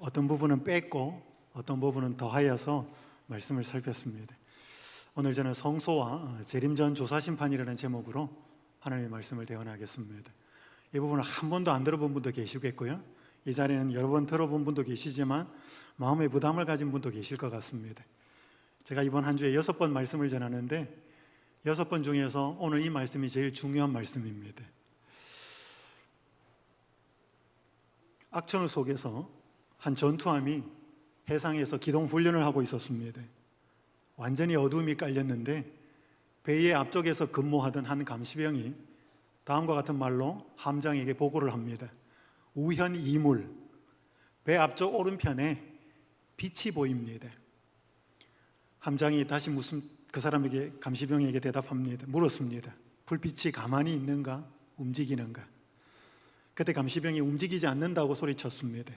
어떤 부분은 뺐고 어떤 부분은 더하여서 말씀을 살폈습니다. 오늘 저는 성소와 재림전 조사심판이라는 제목으로 하나님의 말씀을 대언하겠습니다. 이 부분을 한 번도 안 들어본 분도 계시겠고요, 이 자리는 여러 번 들어본 분도 계시지만 마음의 부담을 가진 분도 계실 것 같습니다. 제가 이번 한 주에 6번 말씀을 전하는데 6번 중에서 오늘 이 말씀이 제일 중요한 말씀입니다. 악천후 속에서 한 전투함이 해상에서 기동 훈련을 하고 있었습니다. 완전히 어두움이 깔렸는데 배의 앞쪽에서 근무하던 한 감시병이 다음과 같은 말로 함장에게 보고를 합니다. 우현이물, 배 앞쪽 오른편에 빛이 보입니다. 함장이 다시 그 사람에게, 감시병에게 대답합니다. 물었습니다. 불빛이 가만히 있는가, 움직이는가? 그때 감시병이 움직이지 않는다고 소리쳤습니다.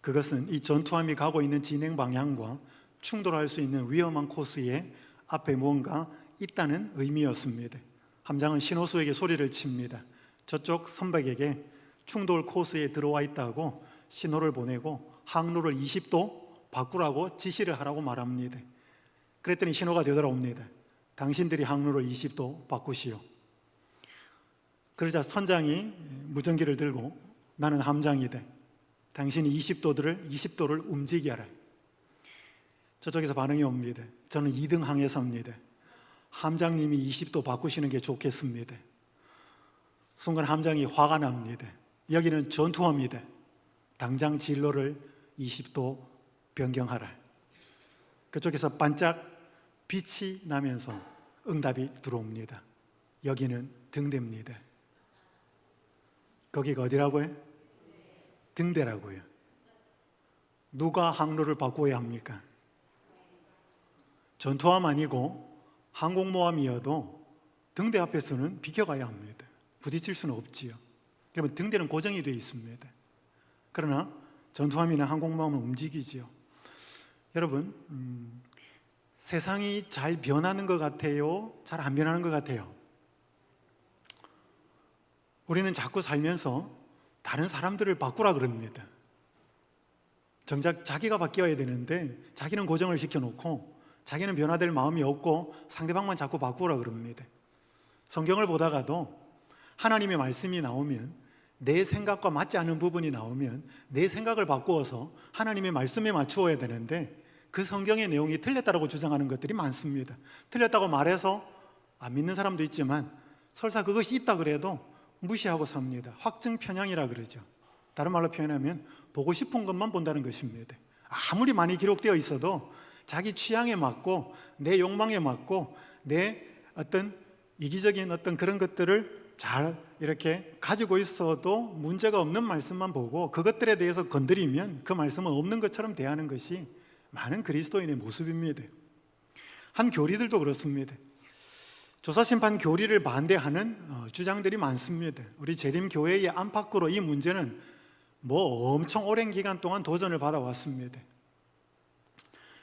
그것은 이 전투함이 가고 있는 진행 방향과 충돌할 수 있는 위험한 코스에 앞에 뭔가 있다는 의미였습니다. 함장은 신호수에게 소리를 칩니다. 저쪽 선박에게 충돌 코스에 들어와 있다고 신호를 보내고 항로를 20도 바꾸라고 지시를 하라고 말합니다. 그랬더니 신호가 되돌아옵니다. 당신들이 항로를 20도 바꾸시오. 그러자 선장이 무전기를 들고 나는 함장이다, 당신이 20도를 움직여라. 저쪽에서 반응이 옵니다. 저는 2등 항해사입니다. 함장님이 20도 바꾸시는 게 좋겠습니다. 순간 함장이 화가 납니다. 여기는 전투함이다. 당장 진로를 20도 변경하라. 그쪽에서 반짝 빛이 나면서 응답이 들어옵니다. 여기는 등대입니다. 거기가 어디라고요? 등대라고요. 누가 항로를 바꾸어야 합니까? 전투함 아니고 항공모함이어도 등대 앞에서는 비켜가야 합니다. 부딪힐 수는 없지요. 그러면 등대는 고정이 되어 있습니다. 그러나 전투함이나 항공모함은 움직이지요. 여러분, 세상이 잘 변하는 것 같아요? 잘 안 변하는 것 같아요? 우리는 자꾸 살면서 다른 사람들을 바꾸라 그럽니다. 정작 자기가 바뀌어야 되는데 자기는 고정을 시켜놓고 자기는 변화될 마음이 없고 상대방만 자꾸 바꾸라 그럽니다. 성경을 보다가도 하나님의 말씀이 나오면, 내 생각과 맞지 않는 부분이 나오면 내 생각을 바꾸어서 하나님의 말씀에 맞추어야 되는데 그 성경의 내용이 틀렸다고 주장하는 것들이 많습니다. 틀렸다고 말해서 안 믿는 사람도 있지만 설사 그것이 있다 그래도 무시하고 삽니다. 확증 편향이라 그러죠. 다른 말로 표현하면 보고 싶은 것만 본다는 것입니다. 아무리 많이 기록되어 있어도 자기 취향에 맞고 내 욕망에 맞고 내 어떤 이기적인 어떤 그런 것들을 잘 이렇게 가지고 있어도 문제가 없는 말씀만 보고 그것들에 대해서 건드리면 그 말씀은 없는 것처럼 대하는 것이 많은 그리스도인의 모습입니다. 한 교리들도 그렇습니다. 조사심판 교리를 반대하는 주장들이 많습니다. 우리 재림교회의 안팎으로 이 문제는 엄청 오랜 기간 동안 도전을 받아왔습니다.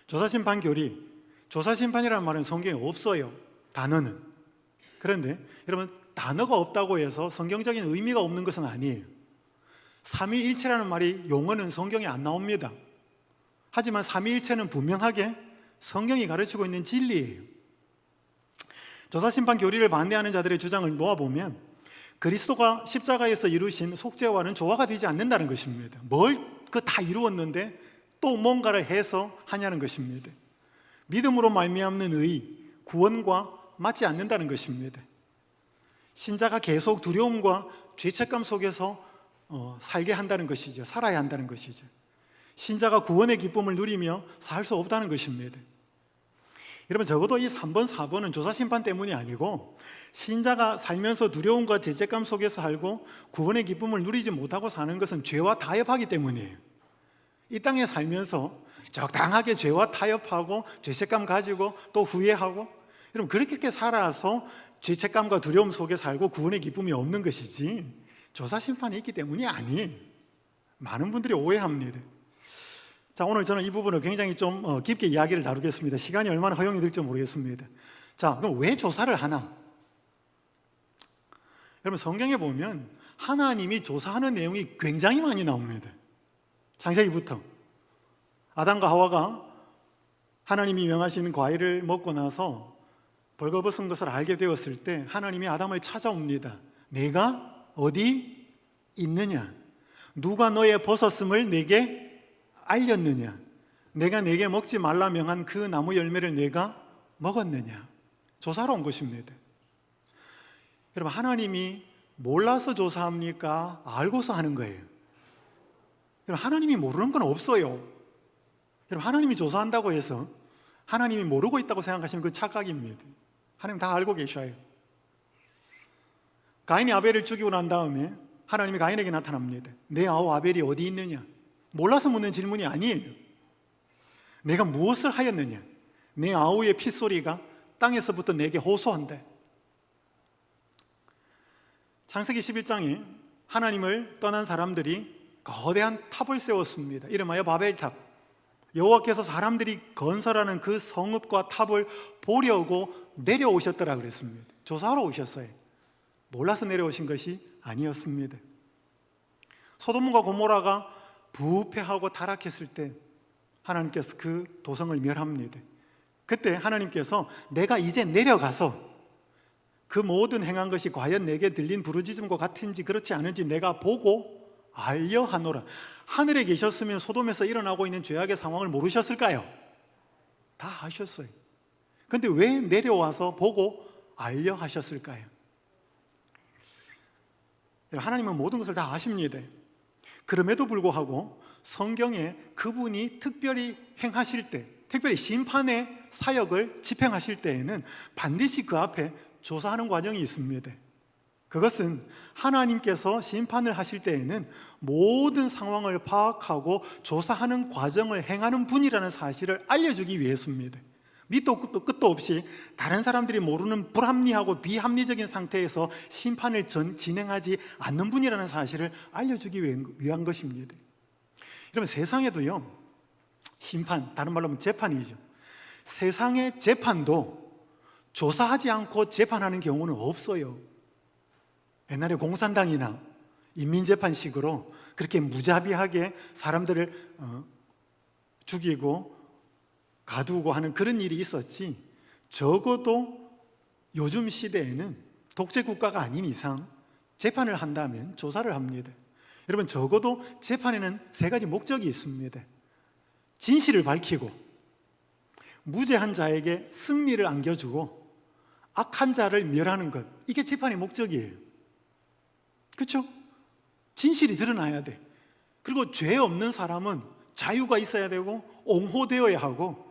조사심판 교리, 조사심판이라는 말은 성경에 없어요, 단어는. 그런데 여러분, 단어가 없다고 해서 성경적인 의미가 없는 것은 아니에요. 삼위일체라는 말이, 용어는 성경에 안 나옵니다. 하지만 삼위일체는 분명하게 성경이 가르치고 있는 진리예요. 조사심판 교리를 반대하는 자들의 주장을 모아보면 그리스도가 십자가에서 이루신 속죄와는 조화가 되지 않는다는 것입니다. 뭘 그 다 이루었는데 또 뭔가를 해서 하냐는 것입니다. 믿음으로 말미암는 의, 구원과 맞지 않는다는 것입니다. 신자가 계속 두려움과 죄책감 속에서 살게 한다는 것이죠. 살아야 한다는 것이죠. 신자가 구원의 기쁨을 누리며 살 수 없다는 것입니다. 여러분, 적어도 이 3번, 4번은 조사심판 때문이 아니고 신자가 살면서 두려움과 죄책감 속에서 살고 구원의 기쁨을 누리지 못하고 사는 것은 죄와 타협하기 때문이에요. 이 땅에 살면서 적당하게 죄와 타협하고 죄책감 가지고 또 후회하고, 여러분, 그렇게 살아서 죄책감과 두려움 속에 살고 구원의 기쁨이 없는 것이지 조사심판이 있기 때문이 아니에요. 많은 분들이 오해합니다. 자, 오늘 저는 이 부분을 굉장히 좀 깊게 이야기를 다루겠습니다. 시간이 얼마나 허용이 될지 모르겠습니다. 자, 그럼 왜 조사를 하나? 여러분, 성경에 보면 하나님이 조사하는 내용이 굉장히 많이 나옵니다. 창세기부터 아담과 하와가 하나님이 명하신 과일을 먹고 나서 벌거벗은 것을 알게 되었을 때 하나님이 아담을 찾아옵니다. 내가 어디 있느냐? 누가 너의 벗었음을 내게 알렸느냐? 내가 내게 먹지 말라 명한 그 나무 열매를 내가 먹었느냐? 조사하러 온 것입니다. 여러분, 하나님이 몰라서 조사합니까? 알고서 하는 거예요. 여러분, 하나님이 모르는 건 없어요. 여러분, 하나님이 조사한다고 해서 하나님이 모르고 있다고 생각하시면 그 착각입니다. 하나님 다 알고 계셔요. 가인이 아벨을 죽이고 난 다음에 하나님이 가인에게 나타납니다. 내 아우 아벨이 어디 있느냐? 몰라서 묻는 질문이 아니에요. 내가 무엇을 하였느냐? 내 아우의 핏소리가 땅에서부터 내게 호소한다. 창세기 11장에 하나님을 떠난 사람들이 거대한 탑을 세웠습니다. 이름하여 바벨탑. 여호와께서 사람들이 건설하는 그 성읍과 탑을 보려고 내려오셨더라 그랬습니다. 조사하러 오셨어요. 몰라서 내려오신 것이 아니었습니다. 소돔과 고모라가 부패하고 타락했을 때 하나님께서 그 도성을 멸합니다. 그때 하나님께서 내가 이제 내려가서 그 모든 행한 것이 과연 내게 들린 부르짖음과 같은지 그렇지 않은지 내가 보고 알려하노라. 하늘에 계셨으면 소돔에서 일어나고 있는 죄악의 상황을 모르셨을까요? 다 아셨어요. 그런데 왜 내려와서 보고 알려하셨을까요? 하나님은 모든 것을 다 아십니다. 그럼에도 불구하고 성경에 그분이 특별히 행하실 때, 특별히 심판의 사역을 집행하실 때에는 반드시 그 앞에 조사하는 과정이 있습니다. 그것은 하나님께서 심판을 하실 때에는 모든 상황을 파악하고 조사하는 과정을 행하는 분이라는 사실을 알려주기 위해서입니다. 밑도 끝도 없이 다른 사람들이 모르는 불합리하고 비합리적인 상태에서 심판을 진행하지 않는 분이라는 사실을 알려주기 위한 것입니다. 여러분, 세상에도요, 심판, 다른 말로 하면 재판이죠. 세상의 재판도 조사하지 않고 재판하는 경우는 없어요. 옛날에 공산당이나 인민재판식으로 그렇게 무자비하게 사람들을 죽이고 가두고 하는 그런 일이 있었지, 적어도 요즘 시대에는 독재국가가 아닌 이상 재판을 한다면 조사를 합니다. 여러분, 적어도 재판에는 세 가지 목적이 있습니다. 진실을 밝히고, 무죄한 자에게 승리를 안겨주고, 악한 자를 멸하는 것, 이게 재판의 목적이에요. 그렇죠? 진실이 드러나야 돼. 그리고 죄 없는 사람은 자유가 있어야 되고 옹호되어야 하고,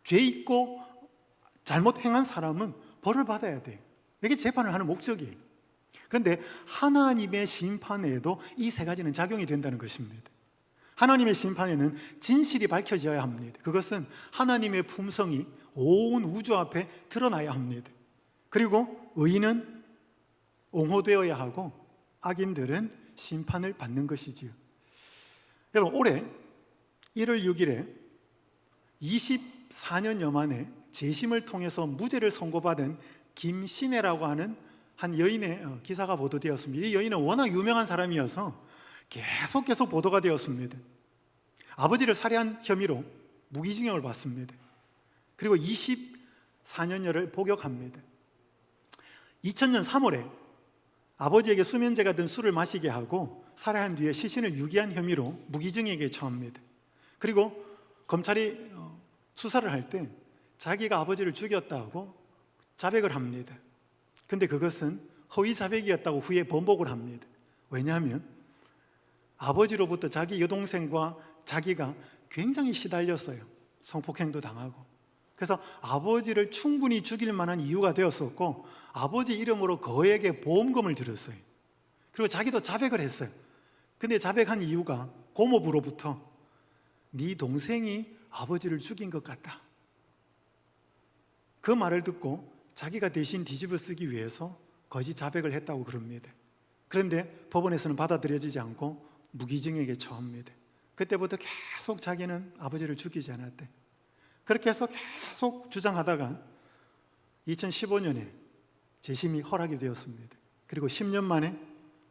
죄 있고 잘못 행한 사람은 벌을 받아야 돼. 이게 재판을 하는 목적이에요. 그런데 하나님의 심판에도 이 세 가지는 작용이 된다는 것입니다. 하나님의 심판에는 진실이 밝혀져야 합니다. 그것은 하나님의 품성이 온 우주 앞에 드러나야 합니다. 그리고 의인은 옹호되어야 하고 악인들은 심판을 받는 것이지요. 여러분, 올해 1월 6일에 24년여 만에 재심을 통해서 무죄를 선고받은 김신혜라고 하는 한 여인의 기사가 보도되었습니다. 이 여인은 워낙 유명한 사람이어서 계속 보도가 되었습니다. 아버지를 살해한 혐의로 무기징역을 받습니다. 그리고 24년여를 복역합니다. 2000년 3월에 아버지에게 수면제가 든 술을 마시게 하고 살해한 뒤에 시신을 유기한 혐의로 무기징역에 처합니다. 그리고 검찰이 수사를 할 때 자기가 아버지를 죽였다고 자백을 합니다. 그런데 그것은 허위 자백이었다고 후에 번복을 합니다. 왜냐하면 아버지로부터 자기 여동생과 자기가 굉장히 시달렸어요. 성폭행도 당하고. 그래서 아버지를 충분히 죽일 만한 이유가 되었었고, 아버지 이름으로 거액의 보험금을 들였어요. 그리고 자기도 자백을 했어요. 근데 자백한 이유가 고모부로부터 네 동생이 아버지를 죽인 것 같다, 그 말을 듣고 자기가 대신 뒤집어 쓰기 위해서 거짓 자백을 했다고 그럽니다. 그런데 법원에서는 받아들여지지 않고 무기징역에 처합니다. 그때부터 계속 자기는 아버지를 죽이지 않았대. 그렇게 해서 계속 주장하다가 2015년에 재심이 허락이 되었습니다. 그리고 10년 만에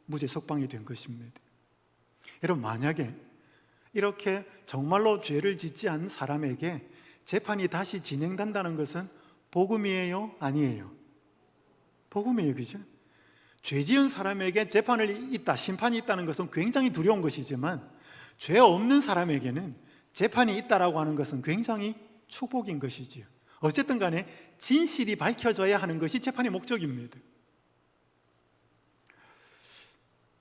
무죄 석방이 된 것입니다. 여러분, 만약에 이렇게 정말로 죄를 짓지 않은 사람에게 재판이 다시 진행된다는 것은 복음이에요? 아니에요? 복음이에요, 그죠? 죄 지은 사람에게 재판이 있다, 심판이 있다는 것은 굉장히 두려운 것이지만 죄 없는 사람에게는 재판이 있다라고 하는 것은 굉장히 축복인 것이지요. 어쨌든 간에 진실이 밝혀져야 하는 것이 재판의 목적입니다.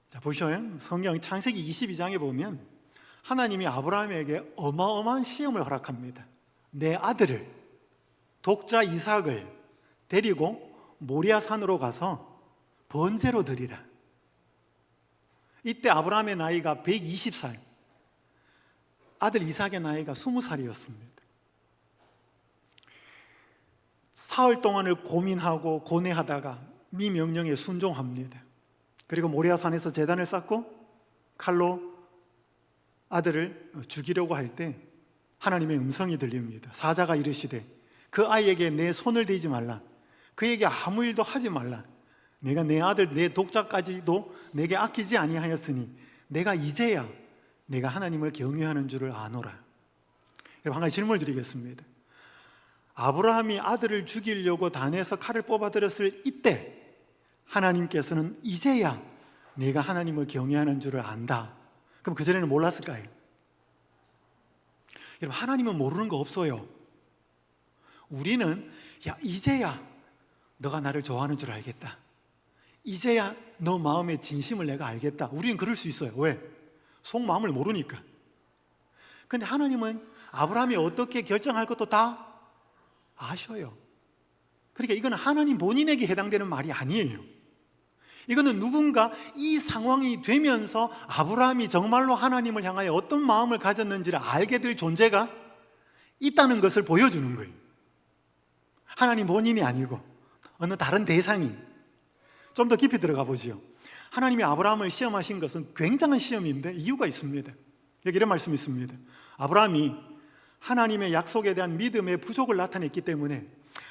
자, 보셔요. 성경 창세기 22장에 보면 하나님이 아브라함에게 어마어마한 시험을 허락합니다. 내 아들을, 독자 이삭을 데리고 모리아 산으로 가서 번제로 드리라. 이때 아브라함의 나이가 120살, 아들 이삭의 나이가 20살이었습니다. 사흘 동안을 고민하고 고뇌하다가 네 명령에 순종합니다. 그리고 모리아 산에서 제단을 쌓고 칼로 아들을 죽이려고 할 때 하나님의 음성이 들립니다. 사자가 이르시되 그 아이에게 내 손을 대지 말라. 그에게 아무 일도 하지 말라. 내가 내 아들 내 독자까지도 내게 아끼지 아니하였으니 내가 이제야 내가 하나님을 경외하는 줄을 아노라. 여러분, 한 가지 질문을 드리겠습니다. 아브라함이 아들을 죽이려고 단에서 칼을 뽑아들였을 이때 하나님께서는 이제야 내가 하나님을 경외하는 줄을 안다. 그럼 그전에는 몰랐을까요? 여러분, 하나님은 모르는 거 없어요. 우리는 이제야 너가 나를 좋아하는 줄 알겠다. 이제야 너 마음의 진심을 내가 알겠다. 우리는 그럴 수 있어요. 왜? 속마음을 모르니까. 근데 하나님은 아브라함이 어떻게 결정할 것도 다 아셔요. 그러니까 이건 하나님 본인에게 해당되는 말이 아니에요. 이거는 누군가 이 상황이 되면서 아브라함이 정말로 하나님을 향하여 어떤 마음을 가졌는지를 알게 될 존재가 있다는 것을 보여주는 거예요. 하나님 본인이 아니고 어느 다른 대상이. 좀 더 깊이 들어가 보지요. 하나님이 아브라함을 시험하신 것은 굉장한 시험인데 이유가 있습니다. 여기 이런 말씀이 있습니다. 아브라함이 하나님의 약속에 대한 믿음의 부족을 나타냈기 때문에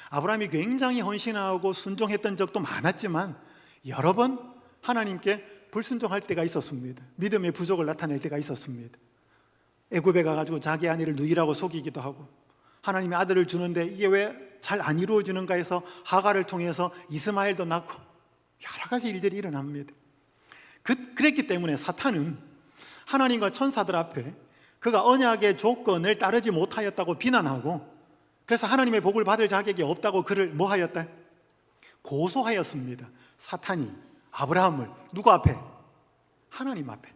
아브라함이 굉장히 헌신하고 순종했던 적도 많았지만 여러 번 하나님께 불순종할 때가 있었습니다. 믿음의 부족을 나타낼 때가 있었습니다. 애굽에 가가지고 자기 아내를 누이라고 속이기도 하고, 하나님이 아들을 주는데 이게 왜 잘 안 이루어지는가 해서 하갈을 통해서 이스마엘도 낳고 여러 가지 일들이 일어납니다. 그랬기 때문에 사탄은 하나님과 천사들 앞에 그가 언약의 조건을 따르지 못하였다고 비난하고, 그래서 하나님의 복을 받을 자격이 없다고 그를 뭐 하였다? 고소하였습니다. 사탄이 아브라함을 누구 앞에? 하나님 앞에.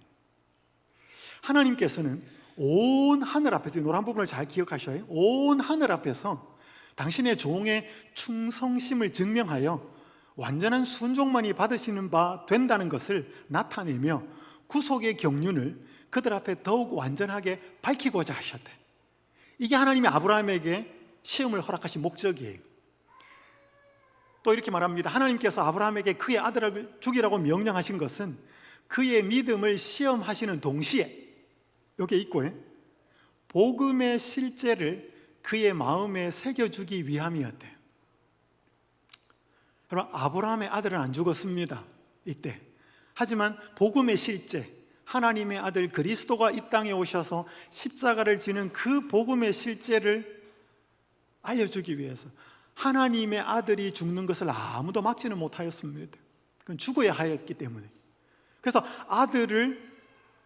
하나님께서는 온 하늘 앞에서, 노란 부분을 잘 기억하셔요. 온 하늘 앞에서 당신의 종의 충성심을 증명하여 완전한 순종만이 받으시는 바 된다는 것을 나타내며 구속의 경륜을 그들 앞에 더욱 완전하게 밝히고자 하셨대. 이게 하나님이 아브라함에게 시험을 허락하신 목적이에요. 또 이렇게 말합니다. 하나님께서 아브라함에게 그의 아들을 죽이라고 명령하신 것은 그의 믿음을 시험하시는 동시에, 여기에 있고요, 복음의 실제를 그의 마음에 새겨주기 위함이었대요. 여러분, 아브라함의 아들은 안 죽었습니다, 이때. 하지만 복음의 실제, 하나님의 아들 그리스도가 이 땅에 오셔서 십자가를 지는 그 복음의 실제를 알려주기 위해서 하나님의 아들이 죽는 것을 아무도 막지는 못하였습니다. 그건 죽어야 하였기 때문에. 그래서 아들을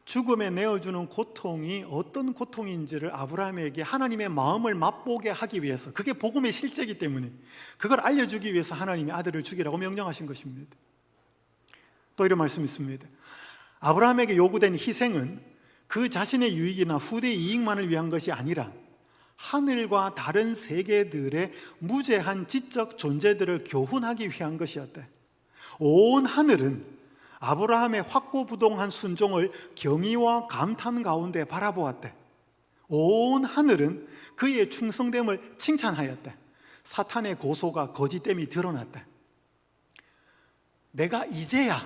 죽음에 내어주는 고통이 어떤 고통인지를 아브라함에게 하나님의 마음을 맛보게 하기 위해서, 그게 복음의 실제이기 때문에 그걸 알려주기 위해서 하나님이 아들을 죽이라고 명령하신 것입니다. 또 이런 말씀이 있습니다. 아브라함에게 요구된 희생은 그 자신의 유익이나 후대의 이익만을 위한 것이 아니라 하늘과 다른 세계들의 무제한 지적 존재들을 교훈하기 위한 것이었대. 온 하늘은 아브라함의 확고부동한 순종을 경의와 감탄 가운데 바라보았대. 온 하늘은 그의 충성됨을 칭찬하였대. 사탄의 고소가 거짓됨이 드러났대. 내가 이제야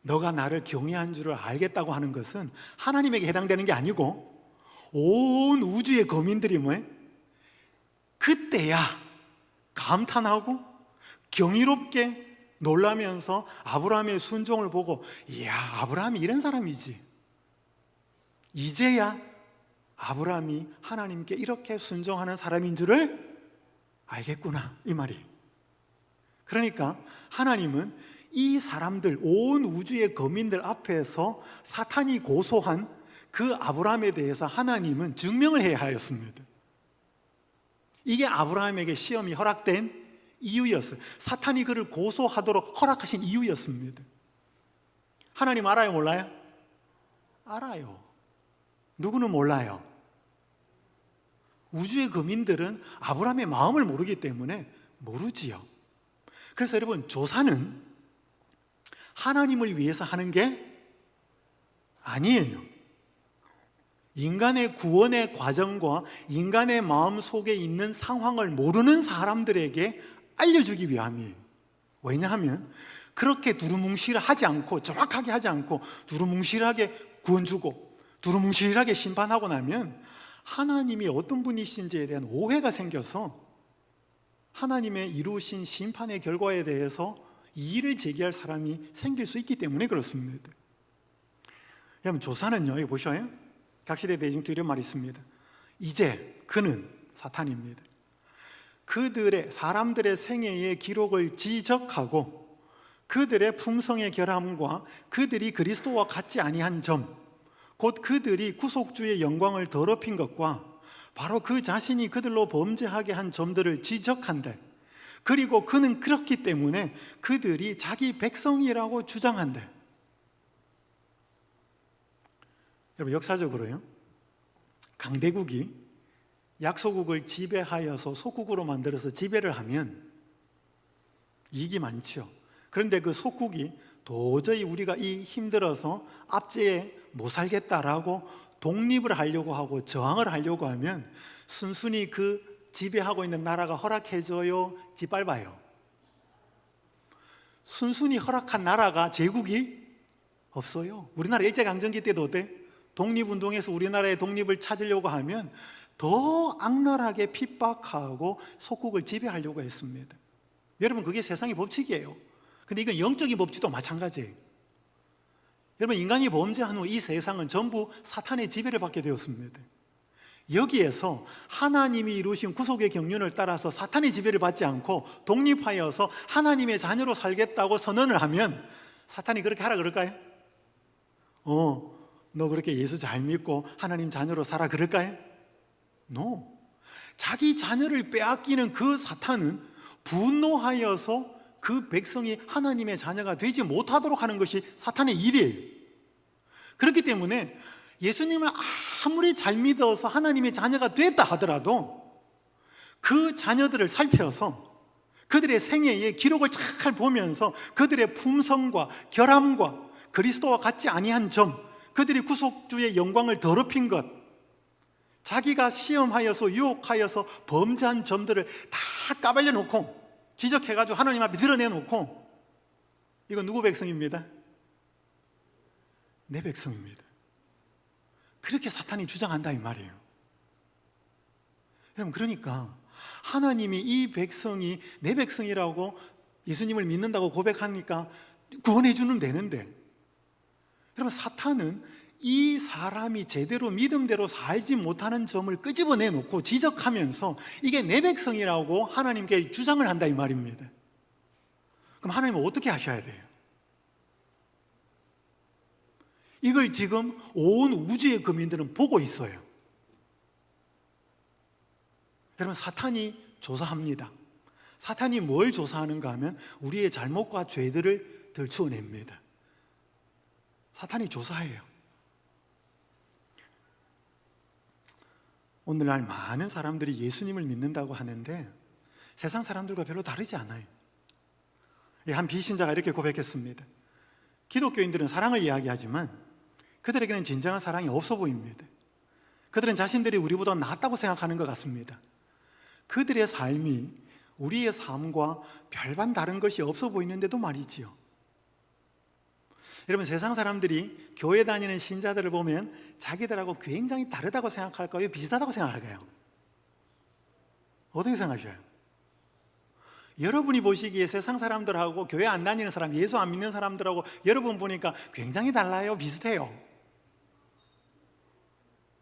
너가 나를 경외한 줄을 알겠다고 하는 것은 하나님에게 해당되는 게 아니고 온 우주의 거민들이 뭐예요? 그때야 감탄하고 경이롭게 놀라면서 아브라함의 순종을 보고, 이야, 아브라함이 이런 사람이지, 이제야 아브라함이 하나님께 이렇게 순종하는 사람인 줄을 알겠구나, 이 말이에요. 그러니까 하나님은 이 사람들, 온 우주의 거민들 앞에서 사탄이 고소한 그 아브라함에 대해서 하나님은 증명을 해야 하였습니다. 이게 아브라함에게 시험이 허락된 이유였어요. 사탄이 그를 고소하도록 허락하신 이유였습니다. 하나님 알아요, 몰라요? 알아요. 누구는 몰라요? 우주의 거민들은 아브라함의 마음을 모르기 때문에 모르지요. 그래서 여러분, 조사는 하나님을 위해서 하는 게 아니에요. 인간의 구원의 과정과 인간의 마음 속에 있는 상황을 모르는 사람들에게 알려주기 위함이에요. 왜냐하면 그렇게 두루뭉실하지 않고, 정확하게 하지 않고 두루뭉실하게 구원 주고 두루뭉실하게 심판하고 나면 하나님이 어떤 분이신지에 대한 오해가 생겨서 하나님의 이루신 심판의 결과에 대해서 이의를 제기할 사람이 생길 수 있기 때문에 그렇습니다. 여러분, 조사는요, 여기 보셔요. 각시대 대징투 이런 말이 있습니다. 이제 그는, 사탄입니다, 그들의, 사람들의 생애의 기록을 지적하고 그들의 품성의 결함과 그들이 그리스도와 같지 아니한 점, 곧 그들이 구속주의 영광을 더럽힌 것과 바로 그 자신이 그들로 범죄하게 한 점들을 지적한대. 그리고 그는 그렇기 때문에 그들이 자기 백성이라고 주장한대. 여러분, 역사적으로요, 강대국이 약소국을 지배하여서 속국으로 만들어서 지배를 하면 이익이 많죠. 그런데 그 속국이 도저히 우리가 이 힘들어서 압제에 못 살겠다라고 독립을 하려고 하고 저항을 하려고 하면 순순히 그 지배하고 있는 나라가 허락해줘요, 짓밟아요? 순순히 허락한 나라가 제국이 없어요. 우리나라 일제강점기 때도 어때? 독립운동에서 우리나라의 독립을 찾으려고 하면 더 악랄하게 핍박하고 속국을 지배하려고 했습니다. 여러분, 그게 세상의 법칙이에요. 근데 이건 영적인 법칙도 마찬가지예요. 여러분, 인간이 범죄한 후 이 세상은 전부 사탄의 지배를 받게 되었습니다. 여기에서 하나님이 이루신 구속의 경륜을 따라서 사탄의 지배를 받지 않고 독립하여서 하나님의 자녀로 살겠다고 선언을 하면 사탄이 그렇게 하라 그럴까요? 너 그렇게 예수 잘 믿고 하나님 자녀로 살아 그럴까요? No. 자기 자녀를 빼앗기는 그 사탄은 분노하여서 그 백성이 하나님의 자녀가 되지 못하도록 하는 것이 사탄의 일이에요. 그렇기 때문에 예수님을 아무리 잘 믿어서 하나님의 자녀가 됐다 하더라도 그 자녀들을 살펴서 그들의 생애의 기록을 잘 보면서 그들의 품성과 결함과 그리스도와 같지 아니한 점, 그들이 구속주의 영광을 더럽힌 것, 자기가 시험하여서 유혹하여서 범죄한 점들을 다 까발려 놓고 지적해가지고 하나님 앞에 드러내놓고, 이건 누구 백성입니다? 내 백성입니다. 그렇게 사탄이 주장한다 이 말이에요. 여러분, 그러니까 하나님이 이 백성이 내 백성이라고 예수님을 믿는다고 고백하니까 구원해 주면 되는데, 여러분, 사탄은 이 사람이 제대로 믿음대로 살지 못하는 점을 끄집어내 놓고 지적하면서 이게 내 백성이라고 하나님께 주장을 한다 이 말입니다. 그럼 하나님은 어떻게 하셔야 돼요? 이걸 지금 온 우주의 거민들은 보고 있어요. 여러분, 사탄이 조사합니다. 사탄이 뭘 조사하는가 하면 우리의 잘못과 죄들을 들추어냅니다. 사탄이 조사해요. 오늘날 많은 사람들이 예수님을 믿는다고 하는데 세상 사람들과 별로 다르지 않아요. 한 비신자가 이렇게 고백했습니다. 기독교인들은 사랑을 이야기하지만 그들에게는 진정한 사랑이 없어 보입니다. 그들은 자신들이 우리보다 낫다고 생각하는 것 같습니다. 그들의 삶이 우리의 삶과 별반 다른 것이 없어 보이는데도 말이지요. 여러분, 세상 사람들이 교회 다니는 신자들을 보면 자기들하고 굉장히 다르다고 생각할까요? 비슷하다고 생각할까요? 어떻게 생각하셔요? 여러분이 보시기에 세상 사람들하고 교회 안 다니는 사람, 예수 안 믿는 사람들하고 여러분 보니까 굉장히 달라요? 비슷해요?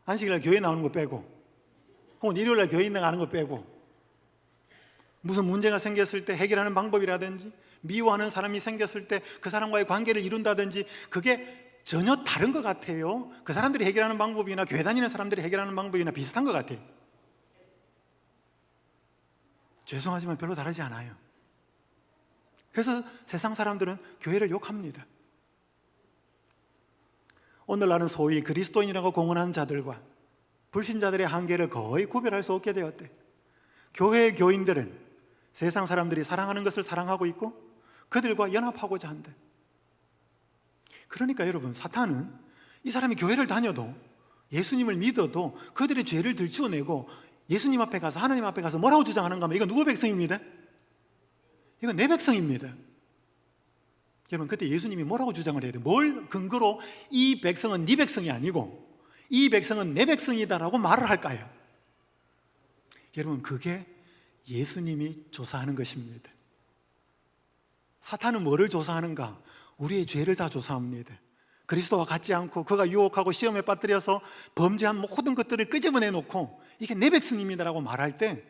안식일날 교회 나오는 거 빼고, 혹은 일요일날 교회 있는 거 아는 거 빼고, 무슨 문제가 생겼을 때 해결하는 방법이라든지, 미워하는 사람이 생겼을 때 그 사람과의 관계를 이룬다든지, 그게 전혀 다른 것 같아요. 그 사람들이 해결하는 방법이나 교회 다니는 사람들이 해결하는 방법이나 비슷한 것 같아요. 죄송하지만 별로 다르지 않아요. 그래서 세상 사람들은 교회를 욕합니다. 오늘날은 소위 그리스도인이라고 공언하는 자들과 불신자들의 한계를 거의 구별할 수 없게 되었대. 교회의 교인들은 세상 사람들이 사랑하는 것을 사랑하고 있고 그들과 연합하고자 한대. 그러니까 여러분, 사탄은 이 사람이 교회를 다녀도 예수님을 믿어도 그들의 죄를 들추어내고 예수님 앞에 가서, 하나님 앞에 가서 뭐라고 주장하는가 하면, 이건 누구 백성입니다? 이건 내 백성입니다. 여러분, 그때 예수님이 뭐라고 주장을 해야 돼요? 뭘 근거로 이 백성은 네 백성이 아니고 이 백성은 내 백성이다라고 말을 할까요? 여러분, 그게 예수님이 조사하는 것입니다. 사탄은 뭐를 조사하는가? 우리의 죄를 다 조사합니다. 그리스도와 같지 않고 그가 유혹하고 시험에 빠뜨려서 범죄한 모든 것들을 끄집어내 놓고 이게 내 백성입니다라고 말할 때,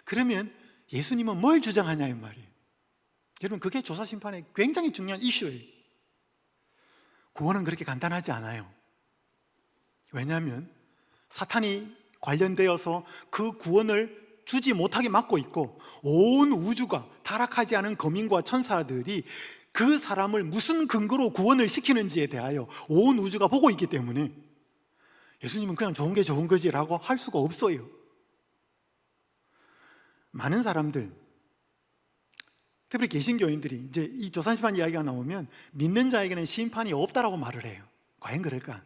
그러면 예수님은 뭘 주장하냐 이 말이에요. 여러분, 그게 조사심판의 굉장히 중요한 이슈예요. 구원은 그렇게 간단하지 않아요. 왜냐하면 사탄이 관련되어서 그 구원을 주지 못하게 막고 있고, 온 우주가 타락하지 않은 거민과 천사들이 그 사람을 무슨 근거로 구원을 시키는지에 대하여 온 우주가 보고 있기 때문에 예수님은 그냥 좋은 게 좋은 거지라고 할 수가 없어요. 많은 사람들, 특히 개신교인들이 이제 이 조산심판 이야기가 나오면 믿는 자에게는 심판이 없다라고 말을 해요. 과연 그럴까?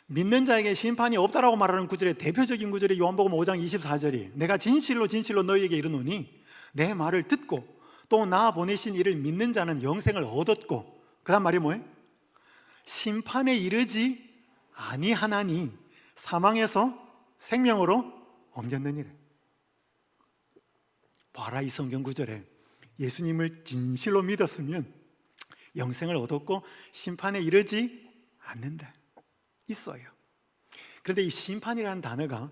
믿는 자에게 심판이 없다라고 말하는 구절의 대표적인 구절이 요한복음 5장 24절이에요. 내가 진실로 진실로 너희에게 이르노니 내 말을 듣고 또 나 보내신 이를 믿는 자는 영생을 얻었고, 그 다음 말이 뭐예요? 심판에 이르지 아니하나니 사망에서 생명으로 옮겼느니라. 봐라, 이 성경 구절에 예수님을 진실로 믿었으면 영생을 얻었고 심판에 이르지 않는다 있어요. 그런데 이 심판이라는 단어가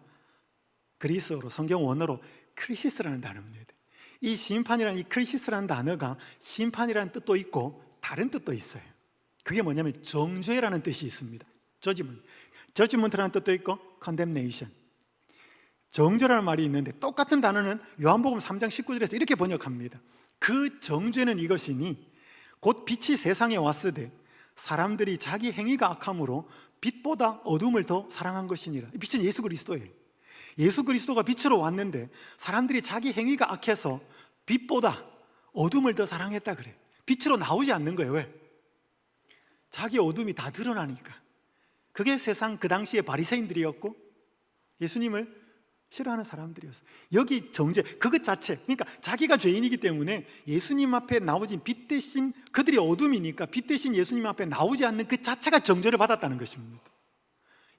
그리스어로, 성경 원어로 크리시스라는 단어입니다. 이 심판이라는, 이 크리시스라는 단어가 심판이라는 뜻도 있고 다른 뜻도 있어요. 그게 뭐냐면 정죄라는 뜻이 있습니다. 저지먼트라는 뜻도 있고 condemnation, 정죄라는 말이 있는데, 똑같은 단어는 요한복음 3장 19절에서 이렇게 번역합니다. 그 정죄는 이것이니 곧 빛이 세상에 왔으되 사람들이 자기 행위가 악함으로 빛보다 어둠을 더 사랑한 것이니라. 빛은 예수 그리스도예요. 예수 그리스도가 빛으로 왔는데 사람들이 자기 행위가 악해서 빛보다 어둠을 더 사랑했다 그래. 빛으로 나오지 않는 거예요. 왜? 자기 어둠이 다 드러나니까. 그게 세상 그 당시의 바리새인들이었고 예수님을 싫어하는 사람들이었어요. 여기 정죄, 그것 자체, 그러니까 자기가 죄인이기 때문에 예수님 앞에 나오진 빛 대신, 그들이 어둠이니까 빛 대신 예수님 앞에 나오지 않는 그 자체가 정죄를 받았다는 것입니다.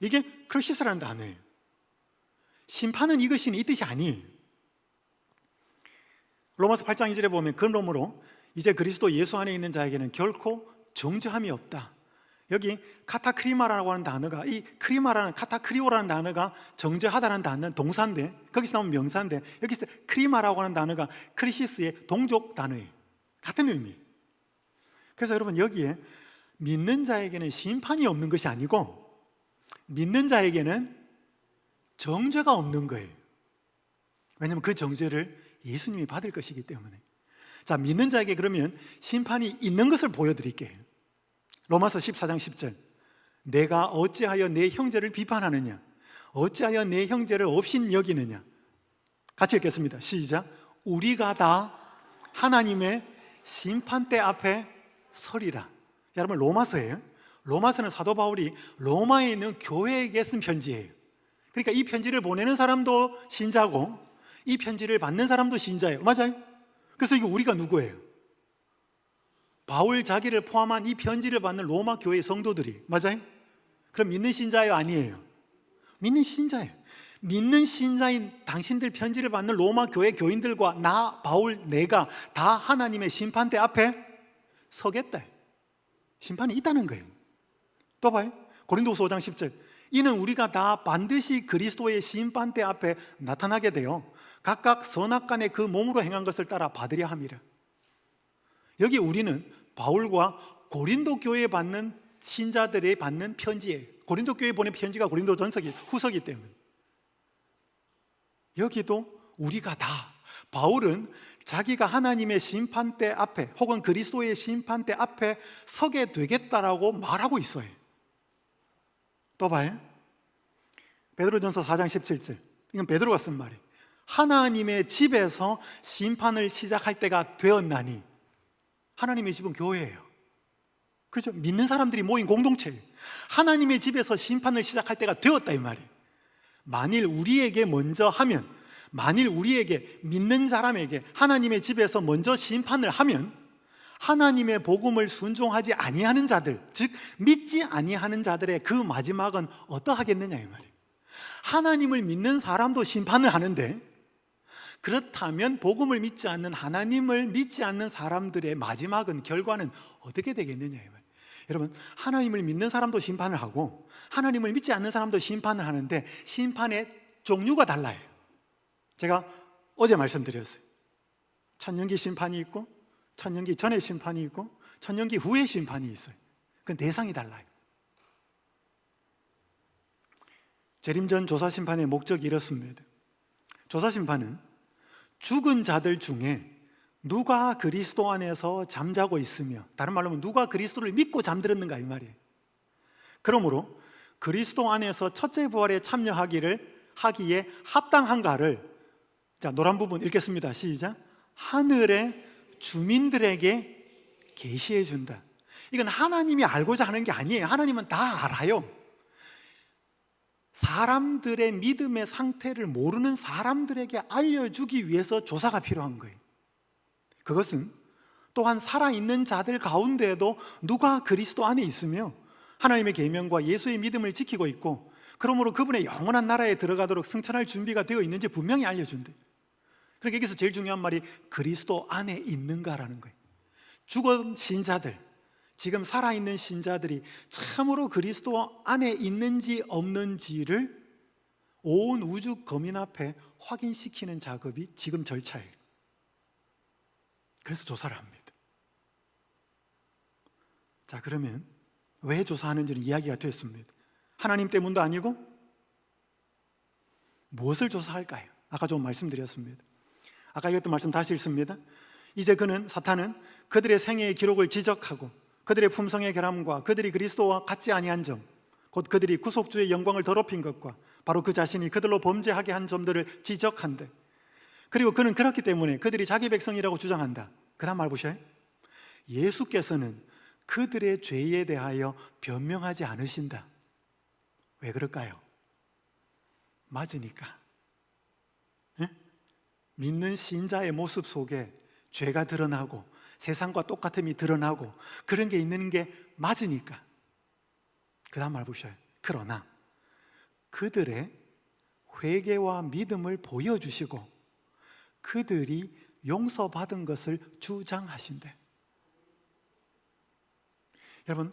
이게 크리시스라는 단어예요. 심판은 이것이니 이 뜻이 아니에요. 로마서 8장 2절에 보면 그러므로 이제 그리스도 예수 안에 있는 자에게는 결코 정죄함이 없다. 여기 카타크리마라고 하는 단어가, 이 크리마라는, 카타크리오라는 단어가 정죄하다라는 단어는 동사인데, 거기서 나오면 명사인데, 여기서 크리마라고 하는 단어가 크리시스의 동족 단어예요. 같은 의미. 그래서 여러분, 여기에 믿는 자에게는 심판이 없는 것이 아니고 믿는 자에게는 정죄가 없는 거예요. 왜냐하면 그 정죄를 예수님이 받을 것이기 때문에. 자, 믿는 자에게 그러면 심판이 있는 것을 보여드릴게요. 로마서 14장 10절, 내가 어찌하여 내 형제를 비판하느냐, 어찌하여 내 형제를 없인 여기느냐. 같이 읽겠습니다. 시작. 우리가 다 하나님의 심판대 앞에 서리라. 여러분, 로마서예요. 로마서는 사도 바울이 로마에 있는 교회에게 쓴 편지예요. 그러니까 이 편지를 보내는 사람도 신자고 이 편지를 받는 사람도 신자예요. 맞아요? 그래서 이거 우리가 누구예요? 바울 자기를 포함한 이 편지를 받는 로마 교회의 성도들이. 맞아요? 그럼 믿는 신자예요? 아니에요? 믿는 신자예요. 믿는 신자인 당신들 편지를 받는 로마 교회 교인들과 나, 바울, 내가 다 하나님의 심판대 앞에 서겠다. 심판이 있다는 거예요. 또 봐요. 고린도후서 5장 10절, 이는 우리가 다 반드시 그리스도의 심판대 앞에 나타나게 되어 각각 선악간에 그 몸으로 행한 것을 따라 받으려 함이라. 여기 우리는 바울과 고린도 교회에 받는 신자들이 받는 편지예요. 고린도 교회에 보낸 편지가 고린도 전서기 후서기 때문에 여기도 우리가 다, 바울은 자기가 하나님의 심판대 앞에 혹은 그리스도의 심판대 앞에 서게 되겠다라고 말하고 있어요. 또 봐요. 베드로전서 4장 17절. 이건 베드로가 쓴 말이에요. 하나님의 집에서 심판을 시작할 때가 되었나니. 하나님의 집은 교회예요. 그죠? 믿는 사람들이 모인 공동체예요. 하나님의 집에서 심판을 시작할 때가 되었다 이 말이에요. 만일 우리에게 먼저 하면, 만일 우리에게 믿는 사람에게 하나님의 집에서 먼저 심판을 하면 하나님의 복음을 순종하지 아니하는 자들, 즉 믿지 아니하는 자들의 그 마지막은 어떠하겠느냐 이 말이에요. 하나님을 믿는 사람도 심판을 하는데, 그렇다면 복음을 믿지 않는, 하나님을 믿지 않는 사람들의 마지막은, 결과는 어떻게 되겠느냐 이 말이에요. 여러분, 하나님을 믿는 사람도 심판을 하고 하나님을 믿지 않는 사람도 심판을 하는데 심판의 종류가 달라요. 제가 어제 말씀드렸어요. 천년기 심판이 있고 천년기 전의 심판이 있고 천년기 후의 심판이 있어요. 그 대상이 달라요. 재림전 조사심판의 목적이 이렇습니다. 조사심판은 죽은 자들 중에 누가 그리스도 안에서 잠자고 있으며, 다른 말로 하면 누가 그리스도를 믿고 잠들었는가 이 말이에요. 그러므로 그리스도 안에서 첫째 부활에 참여하기에 합당한가를, 자, 노란 부분 읽겠습니다. 시작. 하늘의 주민들에게 계시해 준다. 이건 하나님이 알고자 하는 게 아니에요. 하나님은 다 알아요. 사람들의 믿음의 상태를 모르는 사람들에게 알려주기 위해서 조사가 필요한 거예요. 그것은 또한 살아있는 자들 가운데에도 누가 그리스도 안에 있으며 하나님의 계명과 예수의 믿음을 지키고 있고, 그러므로 그분의 영원한 나라에 들어가도록 승천할 준비가 되어 있는지 분명히 알려준대. 그러니까 여기서 제일 중요한 말이 그리스도 안에 있는가라는 거예요. 죽은 신자들, 지금 살아있는 신자들이 참으로 그리스도 안에 있는지 없는지를 온 우주 거민 앞에 확인시키는 작업이 지금 절차예요. 그래서 조사를 합니다. 자, 그러면 왜 조사하는지는 이야기가 됐습니다. 하나님 때문도 아니고 무엇을 조사할까요? 아까 좀 말씀드렸습니다. 아까 읽었던 말씀 다시 읽습니다. 이제 사탄은 그들의 생애의 기록을 지적하고 그들의 품성의 결함과 그들이 그리스도와 같지 아니한 점, 곧 그들이 구속주의 영광을 더럽힌 것과 바로 그 자신이 그들로 범죄하게 한 점들을 지적한대. 그리고 그는 그렇기 때문에 그들이 자기 백성이라고 주장한다. 그 다음 말 보셔요. 예수께서는 그들의 죄에 대하여 변명하지 않으신다. 왜 그럴까요? 맞으니까. 예? 믿는 신자의 모습 속에 죄가 드러나고 세상과 똑같음이 드러나고 그런 게 있는 게 맞으니까. 그 다음 말 보셔요. 그러나 그들의 회개와 믿음을 보여주시고 그들이 용서받은 것을 주장하신대. 여러분,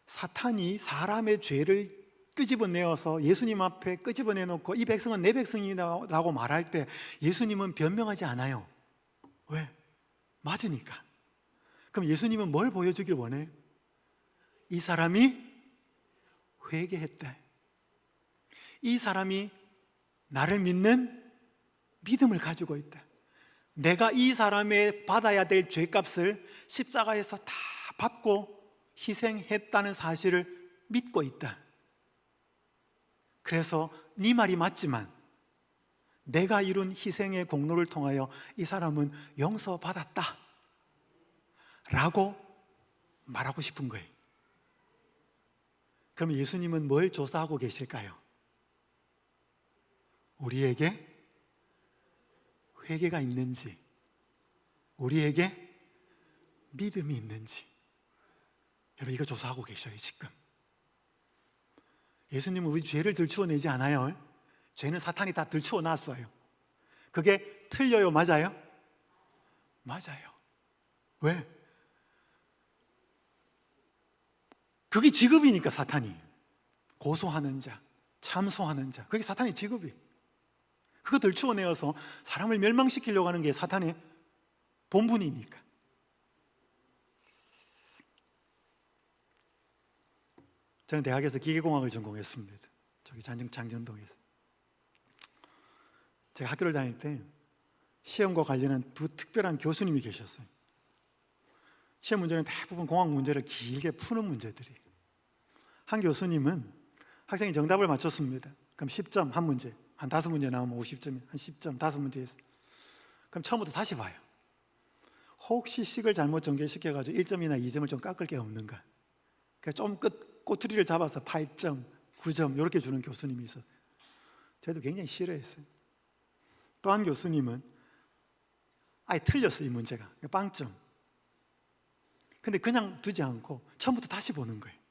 사탄이 사람의 죄를 끄집어내어서 예수님 앞에 끄집어내놓고 이 백성은 내 백성이라고 말할 때 예수님은 변명하지 않아요. 왜? 맞으니까. 그럼 예수님은 뭘 보여주길 원해요? 이 사람이 회개했다. 이 사람이 나를 믿는 믿음을 가지고 있다. 내가 이 사람의 받아야 될 죄값을 십자가에서 다 받고 희생했다는 사실을 믿고 있다. 그래서 네 말이 맞지만 내가 이룬 희생의 공로를 통하여 이 사람은 용서받았다 라고 말하고 싶은 거예요. 그럼 예수님은 뭘 조사하고 계실까요? 우리에게 회개가 있는지, 우리에게 믿음이 있는지, 여러분 이거 조사하고 계셔요. 지금 예수님은 우리 죄를 들추어내지 않아요. 죄는 사탄이 다 들추어놨어요. 그게 틀려요? 맞아요? 맞아요. 왜? 그게 직업이니까. 사탄이 고소하는 자, 참소하는 자, 그게 사탄의 직업이에요. 그거 들추어내어서 사람을 멸망시키려고 하는 게 사탄의 본분이니까. 저는 대학에서 기계공학을 전공했습니다. 저기 장전동에서. 제가 학교를 다닐 때 시험과 관련한 두 특별한 교수님이 계셨어요. 시험 문제는 대부분 공학 문제를 길게 푸는 문제들이. 한 교수님은 학생이 정답을 맞췄습니다. 그럼 10점 한 문제, 한 5문제 나오면 50점이, 한 10점 5문제에서. 그럼 처음부터 다시 봐요. 혹시 식을 잘못 전개시켜가지고 1점이나 2점을 좀 깎을 게 없는가. 그러니까 좀 꼬투리를 잡아서 8점, 9점 이렇게 주는 교수님이 있어요. 저희도 굉장히 싫어했어요. 또 한 교수님은 아예 틀렸어요, 이 문제가. 빵점. 근데 그냥 두지 않고 처음부터 다시 보는 거예요.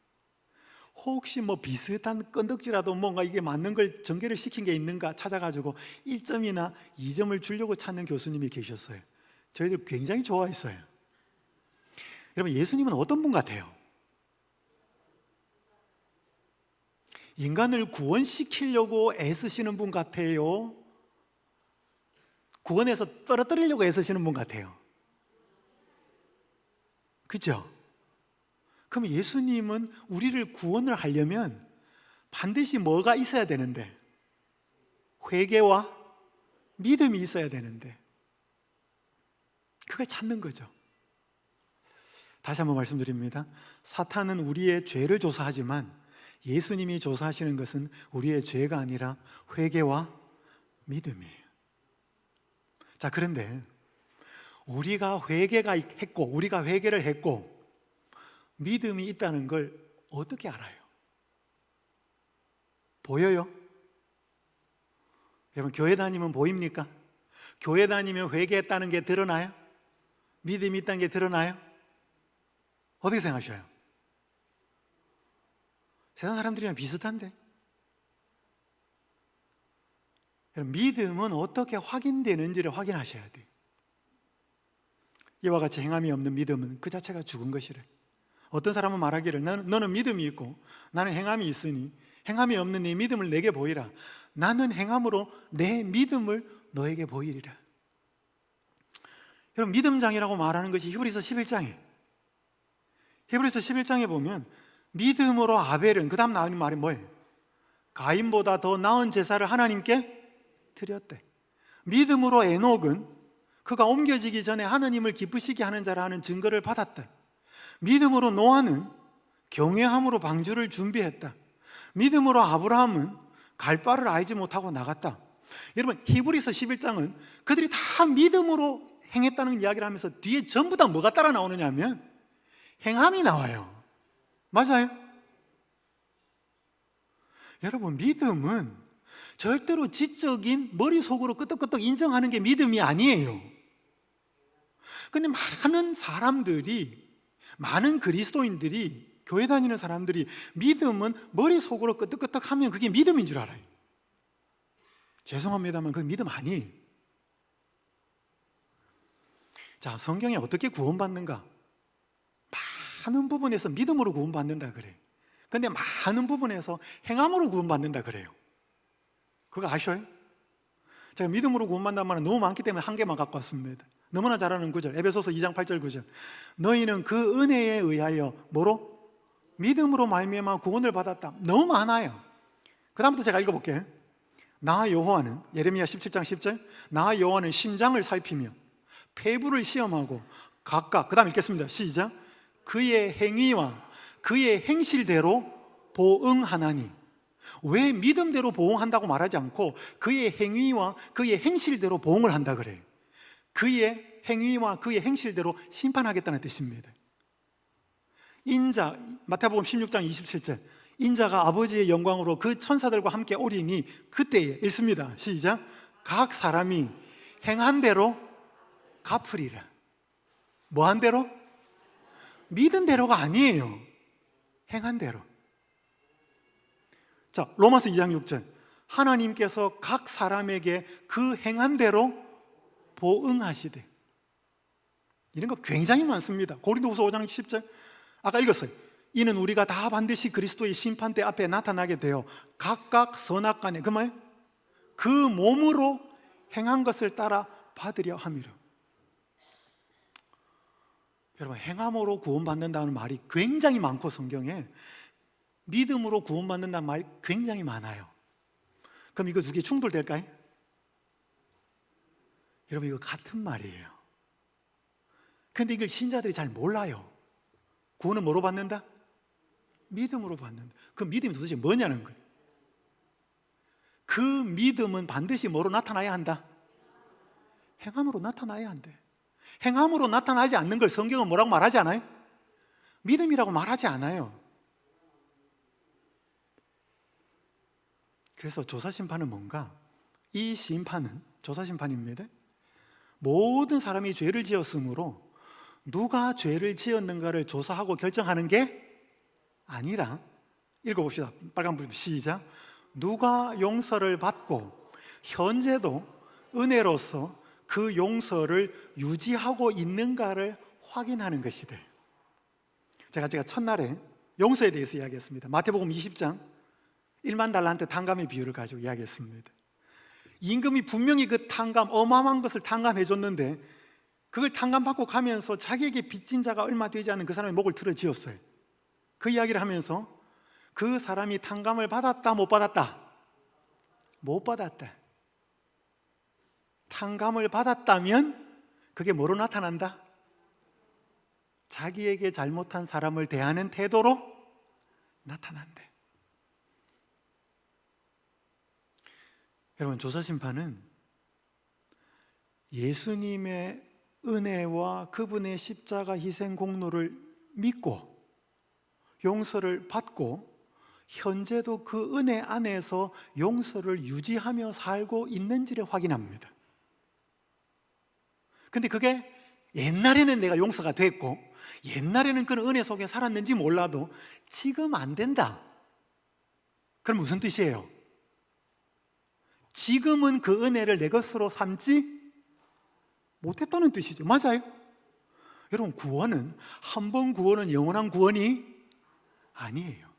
혹시 뭐 비슷한 건덕지라도 뭔가 이게 맞는 걸 전개를 시킨 게 있는가 찾아가지고 1점이나 2점을 주려고 찾는 교수님이 계셨어요. 저희들 굉장히 좋아했어요. 여러분, 예수님은 어떤 분 같아요? 인간을 구원시키려고 애쓰시는 분 같아요? 구원에서 떨어뜨리려고 애쓰시는 분 같아요? 그죠? 그럼 예수님은 우리를 구원을 하려면 반드시 뭐가 있어야 되는데? 회개와 믿음이 있어야 되는데 그걸 찾는 거죠. 다시 한번 말씀드립니다. 사탄은 우리의 죄를 조사하지만 예수님이 조사하시는 것은 우리의 죄가 아니라 회개와 믿음이에요. 자, 그런데 우리가 회개를 했고 믿음이 있다는 걸 어떻게 알아요? 보여요? 여러분, 교회 다니면 보입니까? 교회 다니면 회개했다는 게 드러나요? 믿음이 있다는 게 드러나요? 어떻게 생각하셔요? 세상 사람들이랑 비슷한데? 여러분, 믿음은 어떻게 확인되는지를 확인하셔야 돼요. 이와 같이 행함이 없는 믿음은 그 자체가 죽은 것이래. 어떤 사람은 말하기를 너는 믿음이 있고 나는 행함이 있으니 행함이 없는 네 믿음을 내게 보이라. 나는 행함으로 내 믿음을 너에게 보이리라. 여러분, 믿음장이라고 말하는 것이 히브리서 11장에 히브리서 11장에 보면 믿음으로 아벨은, 그 다음 나오는 말이 뭐예요? 가인보다 더 나은 제사를 하나님께 드렸대. 믿음으로 에녹은 그가 옮겨지기 전에 하나님을 기쁘시게 하는 자라 하는 증거를 받았다. 믿음으로 노아는 경외함으로 방주를 준비했다. 믿음으로 아브라함은 갈 바를 알지 못하고 나갔다. 여러분, 히브리서 11장은 그들이 다 믿음으로 행했다는 이야기를 하면서 뒤에 전부 다 뭐가 따라 나오느냐 하면 행함이 나와요. 맞아요? 여러분, 믿음은 절대로 지적인 머릿속으로 끄떡끄떡 인정하는 게 믿음이 아니에요. 근데 많은 사람들이, 많은 그리스도인들이, 교회 다니는 사람들이 믿음은 머릿속으로 끄떡끄떡 하면 그게 믿음인 줄 알아요. 죄송합니다만 그건 믿음 아니에요. 자, 성경에 어떻게 구원받는가? 많은 부분에서 믿음으로 구원받는다 그래요. 근데 많은 부분에서 행함으로 구원받는다 그래요. 그거 아셔요? 제가 믿음으로 구원받는다는 말은 너무 많기 때문에 한 개만 갖고 왔습니다. 너무나 잘 아는 구절, 에베소서 2장 8절 9절. 너희는 그 은혜에 의하여 뭐로? 믿음으로 말미암아 구원을 받았다. 너무 많아요. 그 다음부터 제가 읽어볼게요. 나 여호와는, 예레미야 17장 10절, 나 여호와는 심장을 살피며 폐부를 시험하고 각각, 그 다음 읽겠습니다. 시작. 그의 행위와 그의 행실대로 보응하나니. 왜 믿음대로 보응한다고 말하지 않고 그의 행위와 그의 행실대로 보응을 한다 그래요? 그의 행위와 그의 행실대로 심판하겠다는 뜻입니다. 인자, 마태복음 16장 27절, 인자가 아버지의 영광으로 그 천사들과 함께 오리니 그때에, 읽습니다. 시작. 각 사람이 행한 대로 갚으리라. 뭐 한 대로? 믿은 대로가 아니에요. 행한 대로. 자, 로마서 2장 6절, 하나님께서 각 사람에게 그 행한 대로 보응하시되. 이런 거 굉장히 많습니다. 고린도후서 5장 10절, 아까 읽었어요. 이는 우리가 다 반드시 그리스도의 심판대 앞에 나타나게 되어 각각 선악간에 그 몸으로 행한 것을 따라 받으려 함이라. 여러분, 행함으로 구원받는다는 말이 굉장히 많고, 성경에 믿음으로 구원받는다는 말이 굉장히 많아요. 그럼 이거 두 개 충돌될까요? 여러분, 이거 같은 말이에요. 근데 이걸 신자들이 잘 몰라요. 구원은 뭐로 받는다? 믿음으로 받는다. 그 믿음이 도대체 뭐냐는 거예요. 그 믿음은 반드시 뭐로 나타나야 한다? 행함으로 나타나야 한대. 행함으로 나타나지 않는 걸 성경은 뭐라고 말하지 않아요? 믿음이라고 말하지 않아요. 그래서 조사심판은 뭔가? 이 심판은 조사심판입니다. 모든 사람이 죄를 지었으므로 누가 죄를 지었는가를 조사하고 결정하는 게 아니라, 읽어봅시다. 빨간불 시작. 누가 용서를 받고 현재도 은혜로서 그 용서를 유지하고 있는가를 확인하는 것이다. 제가 첫날에 용서에 대해서 이야기했습니다. 마태복음 20장 1만 달란트 탕감의 비유를 가지고 이야기했습니다. 임금이 분명히 그 탕감, 어마어마한 것을 탕감해 줬는데 그걸 탕감받고 가면서 자기에게 빚진 자가 얼마 되지 않은 그 사람의 목을 틀어 쥐었어요. 그 이야기를 하면서 그 사람이 탕감을 받았다, 못 받았다? 못 받았다. 탕감을 받았다면 그게 뭐로 나타난다? 자기에게 잘못한 사람을 대하는 태도로 나타난대. 여러분, 조사심판은 예수님의 은혜와 그분의 십자가 희생 공로를 믿고 용서를 받고 현재도 그 은혜 안에서 용서를 유지하며 살고 있는지를 확인합니다. 근데 그게 옛날에는 내가 용서가 됐고 옛날에는 그 은혜 속에 살았는지 몰라도 지금 안 된다. 그럼 무슨 뜻이에요? 지금은 그 은혜를 내 것으로 삼지 못했다는 뜻이죠. 맞아요? 여러분, 구원은 한 번 구원은 영원한 구원이 아니에요.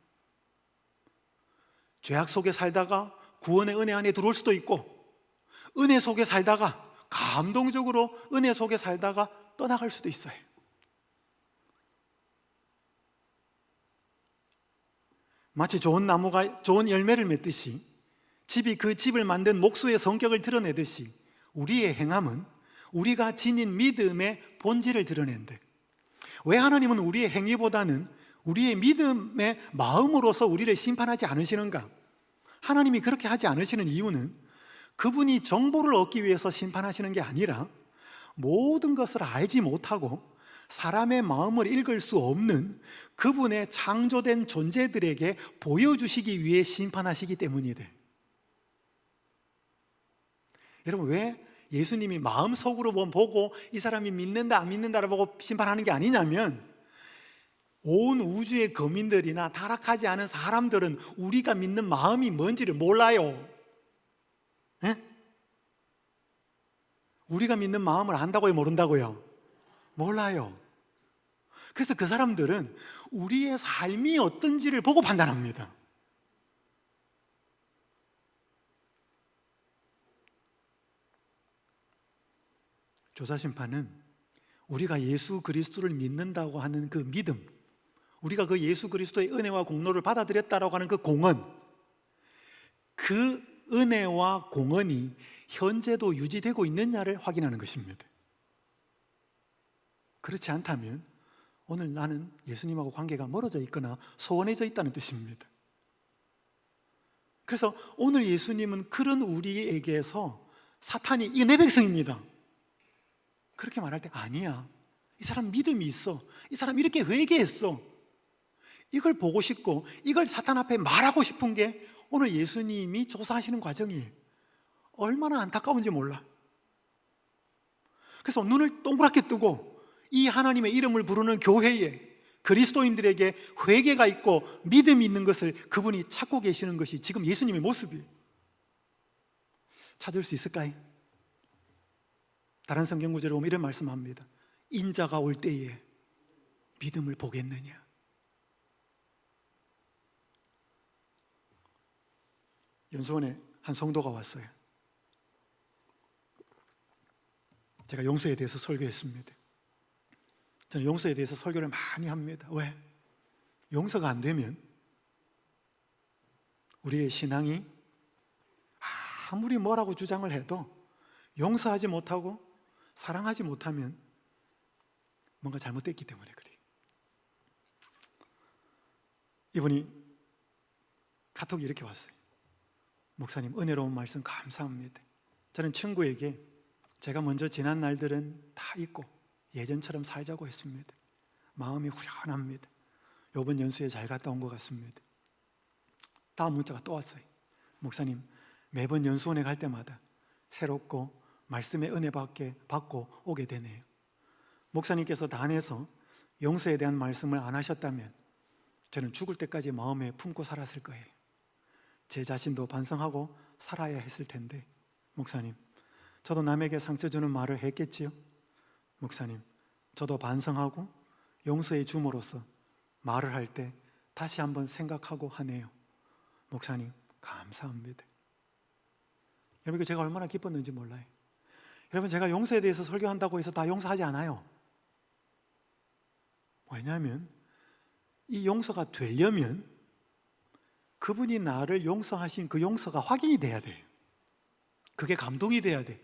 죄악 속에 살다가 구원의 은혜 안에 들어올 수도 있고, 은혜 속에 살다가 감동적으로 은혜 속에 살다가 떠나갈 수도 있어요. 마치 좋은 나무가 좋은 열매를 맺듯이, 집이 그 집을 만든 목수의 성격을 드러내듯이 우리의 행함은 우리가 지닌 믿음의 본질을 드러낸대. 왜 하나님은 우리의 행위보다는 우리의 믿음의 마음으로서 우리를 심판하지 않으시는가? 하나님이 그렇게 하지 않으시는 이유는 그분이 정보를 얻기 위해서 심판하시는 게 아니라 모든 것을 알지 못하고 사람의 마음을 읽을 수 없는 그분의 창조된 존재들에게 보여주시기 위해 심판하시기 때문이래. 여러분, 왜 예수님이 마음속으로 보고 이 사람이 믿는다 안 믿는다를 보고 심판하는 게 아니냐면, 온 우주의 거민들이나 타락하지 않은 사람들은 우리가 믿는 마음이 뭔지를 몰라요. 에? 우리가 믿는 마음을 안다고요, 모른다고요? 몰라요. 그래서 그 사람들은 우리의 삶이 어떤지를 보고 판단합니다. 조사심판은 우리가 예수 그리스도를 믿는다고 하는 그 믿음, 우리가 그 예수 그리스도의 은혜와 공로를 받아들였다라고 하는 그 공헌, 그 은혜와 공헌이 현재도 유지되고 있느냐를 확인하는 것입니다. 그렇지 않다면 오늘 나는 예수님하고 관계가 멀어져 있거나 소원해져 있다는 뜻입니다. 그래서 오늘 예수님은 그런 우리에게서 사탄이 이게 내 백성입니다 그렇게 말할 때, 아니야, 이 사람 믿음이 있어, 이 사람 이렇게 회개했어, 이걸 보고 싶고 이걸 사탄 앞에 말하고 싶은 게 오늘 예수님이 조사하시는 과정이에요. 얼마나 안타까운지 몰라. 그래서 눈을 동그랗게 뜨고 이 하나님의 이름을 부르는 교회에 그리스도인들에게 회개가 있고 믿음이 있는 것을 그분이 찾고 계시는 것이 지금 예수님의 모습이에요. 찾을 수 있을까요? 다른 성경 구절에 보면 이런 말씀합니다. 인자가 올 때에 믿음을 보겠느냐? 연수원에 한 성도가 왔어요. 제가 용서에 대해서 설교했습니다. 저는 용서에 대해서 설교를 많이 합니다. 왜? 용서가 안 되면 우리의 신앙이 아무리 뭐라고 주장을 해도 용서하지 못하고 사랑하지 못하면 뭔가 잘못됐기 때문에 그래요. 이분이 카톡이 이렇게 왔어요. 목사님, 은혜로운 말씀 감사합니다. 저는 친구에게 제가 먼저 지난 날들은 다 잊고 예전처럼 살자고 했습니다. 마음이 후련합니다. 이번 연수에 잘 갔다 온 것 같습니다. 다음 문자가 또 왔어요. 목사님, 매번 연수원에 갈 때마다 새롭고 말씀의 은혜 받고 오게 되네요. 목사님께서 단에서 용서에 대한 말씀을 안 하셨다면 저는 죽을 때까지 마음에 품고 살았을 거예요. 제 자신도 반성하고 살아야 했을 텐데, 목사님, 저도 남에게 상처 주는 말을 했겠지요? 목사님, 저도 반성하고 용서의 주모로서 말을 할 때 다시 한번 생각하고 하네요. 목사님, 감사합니다. 여러분, 제가 얼마나 기뻤는지 몰라요. 여러분, 제가 용서에 대해서 설교한다고 해서 다 용서하지 않아요. 왜냐하면 이 용서가 되려면 그분이 나를 용서하신 그 용서가 확인이 돼야 돼요. 그게 감동이 돼야 돼.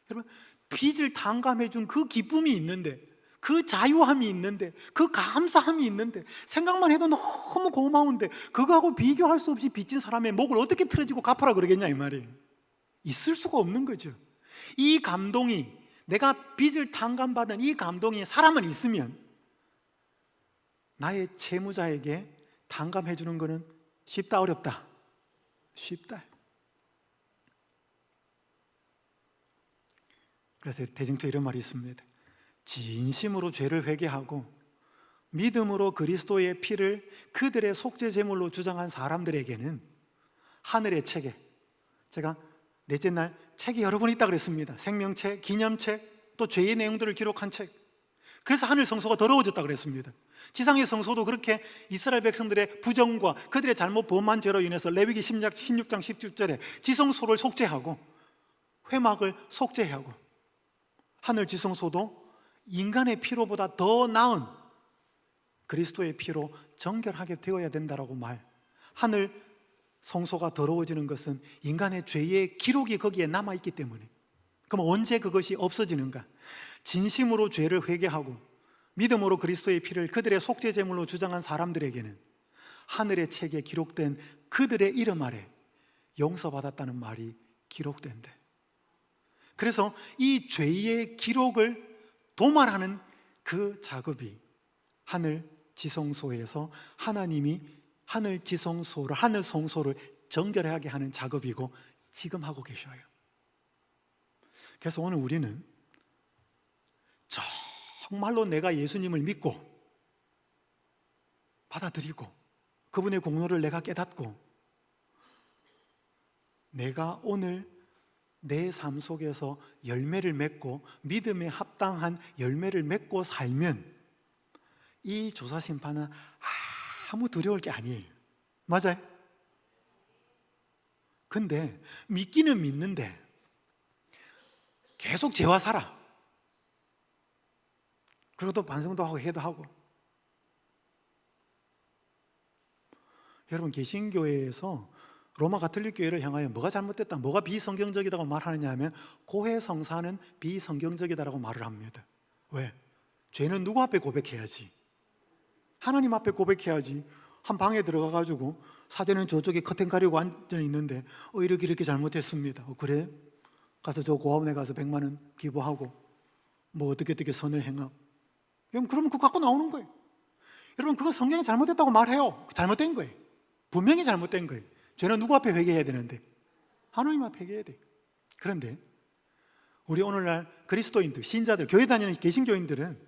여러분, 빚을 탕감해 준 그 기쁨이 있는데, 그 자유함이 있는데, 그 감사함이 있는데, 생각만 해도 너무 고마운데 그거하고 비교할 수 없이 빚진 사람의 목을 어떻게 틀어지고 갚으라 그러겠냐 이 말이에요. 있을 수가 없는 거죠. 이 감동이, 내가 빚을 탕감받은 이 감동이 사람은 있으면 나의 채무자에게 탕감해 주는 거는 쉽다 어렵다? 쉽다. 그래서 대증투에 이런 말이 있습니다. 진심으로 죄를 회개하고 믿음으로 그리스도의 피를 그들의 속죄 제물로 주장한 사람들에게는 하늘의 책에, 제가 넷째 날 책이 여러 권 있다 그랬습니다. 생명책, 기념책, 또 죄의 내용들을 기록한 책. 그래서 하늘 성소가 더러워졌다 그랬습니다. 지상의 성소도 그렇게 이스라엘 백성들의 부정과 그들의 잘못 범한 죄로 인해서 레위기 16장 17절에 지성소를 속죄하고 회막을 속죄하고, 하늘 지성소도 인간의 피로보다 더 나은 그리스도의 피로 정결하게 되어야 된다라고 말. 하늘 성소가 더러워지는 것은 인간의 죄의 기록이 거기에 남아있기 때문에. 그럼 언제 그것이 없어지는가? 진심으로 죄를 회개하고 믿음으로 그리스도의 피를 그들의 속죄 제물로 주장한 사람들에게는 하늘의 책에 기록된 그들의 이름 아래 용서받았다는 말이 기록된대. 그래서 이 죄의 기록을 도말하는 그 작업이 하늘 지성소에서 하나님이 하늘 지성소를, 하늘 성소를 정결하게 하는 작업이고 지금 하고 계셔요. 그래서 오늘 우리는 정말로 내가 예수님을 믿고 받아들이고 그분의 공로를 내가 깨닫고 내가 오늘 내 삶 속에서 열매를 맺고 믿음에 합당한 열매를 맺고 살면 이 조사심판은 아무 두려울 게 아니에요. 맞아요? 근데 믿기는 믿는데 계속 죄와 살아. 그리고 반성도 하고 해도 하고. 여러분, 개신교회에서 로마 가톨릭 교회를 향하여 뭐가 잘못됐다, 뭐가 비성경적이라고 말하느냐 하면 고해성사는 비성경적이다라고 말을 합니다. 왜? 죄는 누구 앞에 고백해야지? 하나님 앞에 고백해야지. 한 방에 들어가가지고 사제는 저쪽에 커튼 가리고 앉아있는데 이렇게 잘못했습니다. 그래? 가서 저 고아원에 가서 100만 원 기부하고 뭐 어떻게 선을 행하고. 그러면 그거 갖고 나오는 거예요. 여러분, 그거 성경이 잘못됐다고 말해요. 잘못된 거예요. 분명히 잘못된 거예요. 죄는 누구 앞에 회개해야 되는데? 하나님 앞에 회개해야 돼요. 그런데 우리 오늘날 그리스도인들, 신자들, 교회 다니는 개신교인들은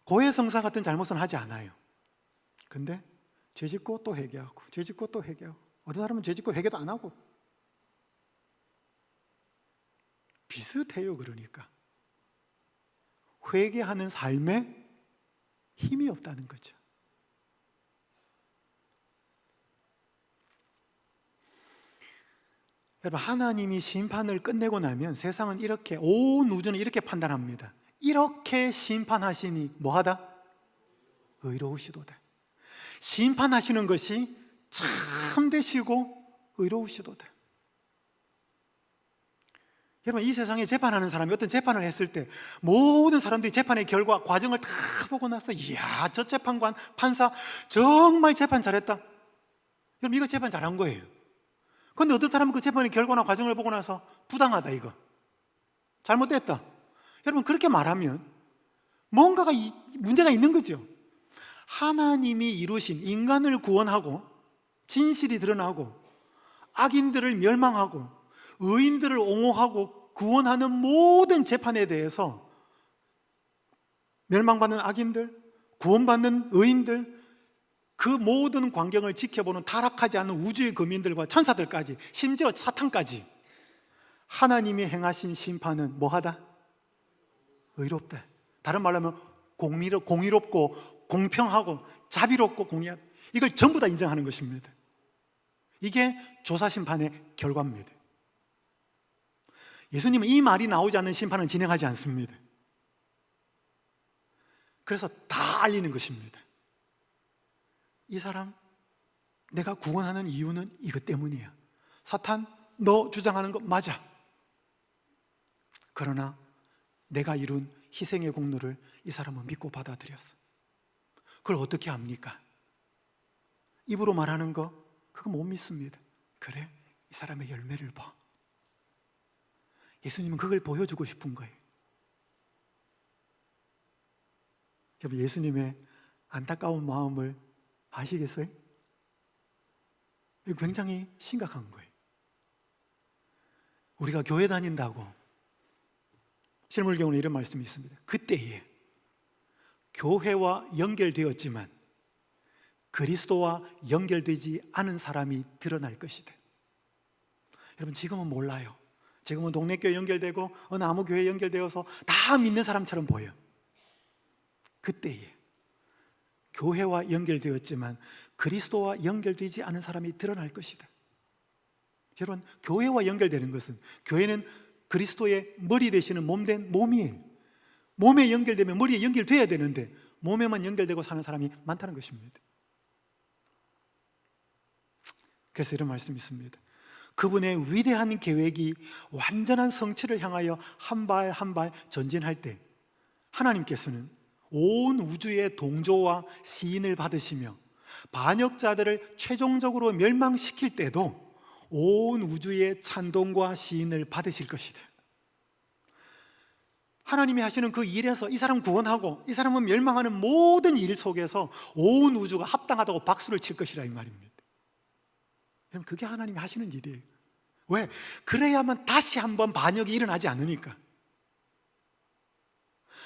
고해성사 같은 잘못은 하지 않아요. 근데 죄 짓고 또 회개하고, 죄 짓고 또 회개하고, 어떤 사람은 죄 짓고 회개도 안 하고. 비슷해요. 그러니까 회개하는 삶에 힘이 없다는 거죠. 여러분, 하나님이 심판을 끝내고 나면 세상은 이렇게, 온 우주는 이렇게 판단합니다. 이렇게 심판하시니 뭐하다? 의로우시도다. 심판하시는 것이 참되시고 의로우시도다. 여러분, 이 세상에 재판하는 사람이 어떤 재판을 했을 때 모든 사람들이 재판의 결과, 과정을 다 보고 나서 이야, 저 재판관, 판사 정말 재판 잘했다. 여러분, 이거 재판 잘한 거예요. 그런데 어떤 사람은 그 재판의 결과나 과정을 보고 나서 부당하다, 이거 잘못됐다. 여러분, 그렇게 말하면 뭔가가 문제가 있는 거죠. 하나님이 이루신 인간을 구원하고 진실이 드러나고 악인들을 멸망하고 의인들을 옹호하고 구원하는 모든 재판에 대해서 멸망받는 악인들, 구원받는 의인들, 그 모든 광경을 지켜보는 타락하지 않는 우주의 거민들과 천사들까지, 심지어 사탄까지 하나님이 행하신 심판은 뭐하다? 의롭다. 다른 말로 하면 공의롭고 공평하고 자비롭고 공의하다. 이걸 전부 다 인정하는 것입니다. 이게 조사심판의 결과입니다. 예수님은 이 말이 나오지 않는 심판은 진행하지 않습니다. 그래서 다 알리는 것입니다. 이 사람 내가 구원하는 이유는 이것 때문이야. 사탄, 너 주장하는 거 맞아. 그러나 내가 이룬 희생의 공로를 이 사람은 믿고 받아들였어. 그걸 어떻게 합니까? 입으로 말하는 거 그거 못 믿습니다. 그래, 이 사람의 열매를 봐. 예수님은 그걸 보여주고 싶은 거예요. 여러분, 예수님의 안타까운 마음을 아시겠어요? 이거 굉장히 심각한 거예요. 우리가 교회 다닌다고, 실물경우는 이런 말씀이 있습니다. 그때에 교회와 연결되었지만 그리스도와 연결되지 않은 사람이 드러날 것이다. 여러분, 지금은 몰라요. 지금은 동네 교회 연결되고 어느 아무 교회에 연결되어서 다 믿는 사람처럼 보여요. 그때에 교회와 연결되었지만 그리스도와 연결되지 않은 사람이 드러날 것이다. 여러분, 교회와 연결되는 것은, 교회는 그리스도의 머리 되시는 몸된 몸이에요. 몸에 연결되면 머리에 연결돼야 되는데 몸에만 연결되고 사는 사람이 많다는 것입니다. 그래서 이런 말씀이 있습니다. 그분의 위대한 계획이 완전한 성취를 향하여 한 발 한 발 전진할 때 하나님께서는 온 우주의 동조와 시인을 받으시며 반역자들을 최종적으로 멸망시킬 때도 온 우주의 찬동과 시인을 받으실 것이다. 하나님이 하시는 그 일에서 이 사람 구원하고 이 사람은 멸망하는 모든 일 속에서 온 우주가 합당하다고 박수를 칠 것이라, 이 말입니다. 여러분, 그게 하나님이 하시는 일이에요. 왜? 그래야만 다시 한번 반역이 일어나지 않으니까.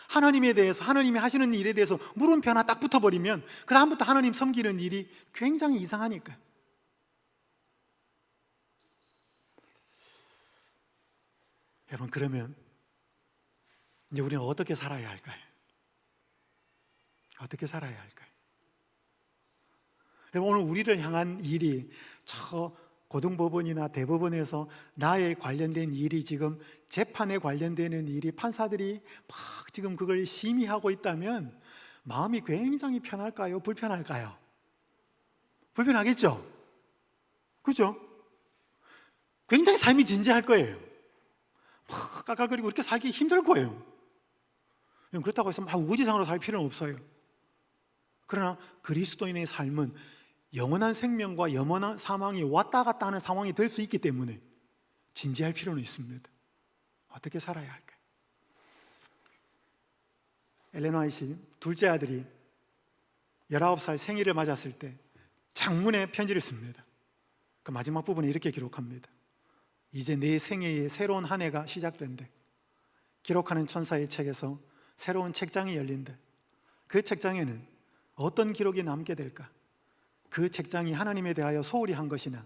하나님에 대해서, 하나님이 하시는 일에 대해서 물음표 하나 딱 붙어버리면 그 다음부터 하나님 섬기는 일이 굉장히 이상하니까. 여러분, 그러면 이제 우리는 어떻게 살아야 할까요? 어떻게 살아야 할까요? 여러분, 오늘 우리를 향한 일이 저 고등법원이나 대법원에서 나에 관련된 일이, 지금 재판에 관련되는 일이 판사들이 막 지금 그걸 심의하고 있다면 마음이 굉장히 편할까요? 불편할까요? 불편하겠죠? 그죠? 굉장히 삶이 진지할 거예요. 막 깔깔거리고 이렇게 살기 힘들 거예요. 그렇다고 해서 막 우지상으로 살 필요는 없어요. 그러나 그리스도인의 삶은 영원한 생명과 영원한 사망이 왔다 갔다 하는 상황이 될 수 있기 때문에 진지할 필요는 있습니다. 어떻게 살아야 할까요? 엘렌 화이트 둘째 아들이 19살 생일을 맞았을 때 장문의 편지를 씁니다. 그 마지막 부분에 이렇게 기록합니다. 이제 내 생애의 새로운 한 해가 시작된대. 기록하는 천사의 책에서 새로운 책장이 열린대. 그 책장에는 어떤 기록이 남게 될까? 그 책장이 하나님에 대하여 소홀히 한 것이나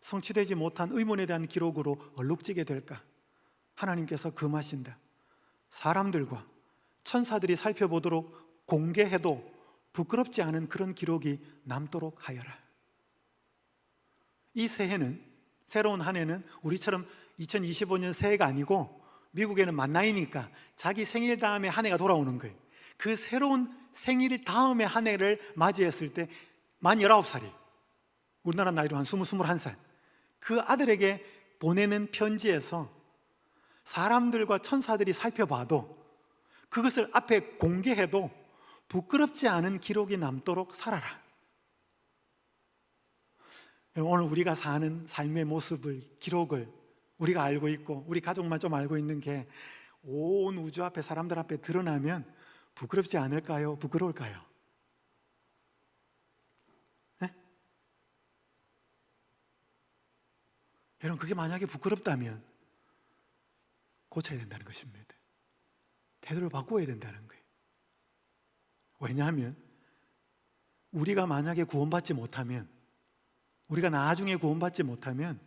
성취되지 못한 의문에 대한 기록으로 얼룩지게 될까? 하나님께서 금하신다. 사람들과 천사들이 살펴보도록 공개해도 부끄럽지 않은 그런 기록이 남도록 하여라. 이 새해는 새로운 한 해는 우리처럼 2025년 새해가 아니고 미국에는 만나이니까 자기 생일 다음에 한 해가 돌아오는 거예요. 그 새로운 생일 다음에 한 해를 맞이했을 때 만 19살이, 우리나라 나이로 한 20, 21살, 그 아들에게 보내는 편지에서 사람들과 천사들이 살펴봐도 그것을 앞에 공개해도 부끄럽지 않은 기록이 남도록 살아라. 오늘 우리가 사는 삶의 모습을, 기록을 우리가 알고 있고 우리 가족만 좀 알고 있는 게 온 우주 앞에, 사람들 앞에 드러나면 부끄럽지 않을까요? 부끄러울까요? 네? 여러분, 그게 만약에 부끄럽다면 고쳐야 된다는 것입니다. 태도를 바꾸어야 된다는 거예요. 왜냐하면 우리가 만약에 구원받지 못하면, 우리가 나중에 구원받지 못하면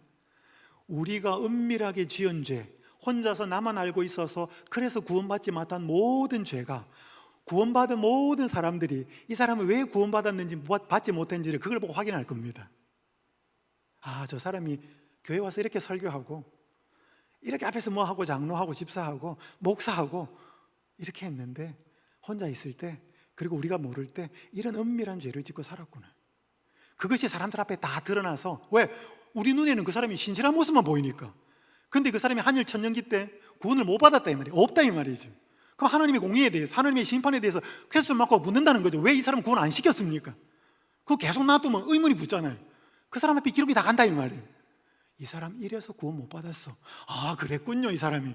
우리가 은밀하게 지은 죄, 혼자서 나만 알고 있어서 그래서 구원받지 못한 모든 죄가, 구원받은 모든 사람들이 이 사람은 왜 구원받았는지 받지 못했는지를 그걸 보고 확인할 겁니다. 아, 저 사람이 교회 와서 이렇게 설교하고 이렇게 앞에서 뭐하고 장로하고 집사하고 목사하고 이렇게 했는데 혼자 있을 때, 그리고 우리가 모를 때 이런 은밀한 죄를 짓고 살았구나. 그것이 사람들 앞에 다 드러나서, 왜? 우리 눈에는 그 사람이 신실한 모습만 보이니까. 근데 그 사람이 한일 천년기 때 구원을 못 받았다 이 말이에요. 없다 이 말이죠. 그럼 하나님의 공의에 대해서, 하나님의 심판에 대해서 퀘스천 마크가 묻는다는 거죠. 왜 이 사람은 구원 안 시켰습니까? 그거 계속 놔두면 의문이 붙잖아요. 그 사람 앞에 기록이 다 간다 이 말이에요. 이 사람 이래서 구원 못 받았어. 아, 그랬군요, 이 사람이.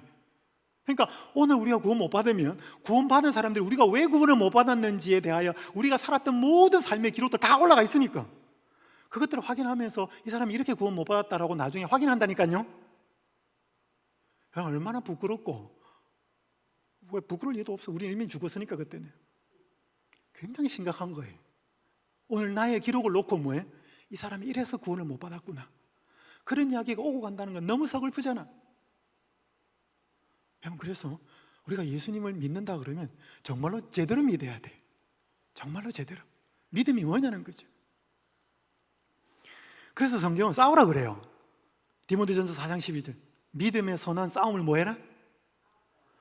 그러니까 오늘 우리가 구원 못 받으면 구원받은 사람들이 우리가 왜 구원을 못 받았는지에 대하여 우리가 살았던 모든 삶의 기록도 다 올라가 있으니까 그것들을 확인하면서 이 사람이 이렇게 구원 못 받았다라고 나중에 확인한다니까요. 얼마나 부끄럽고, 왜 부끄러울 일도 없어. 우리는 이미 죽었으니까. 그때는 굉장히 심각한 거예요. 오늘 나의 기록을 놓고 뭐해? 이 사람이 이래서 구원을 못 받았구나, 그런 이야기가 오고 간다는 건 너무 서글프잖아. 그래서 우리가 예수님을 믿는다 그러면 정말로 제대로 믿어야 돼. 정말로 제대로. 믿음이 뭐냐는 거죠. 그래서 성경은 싸우라 그래요. 디모데전서 4장 12절. 믿음의 선한 싸움을 뭐 해라?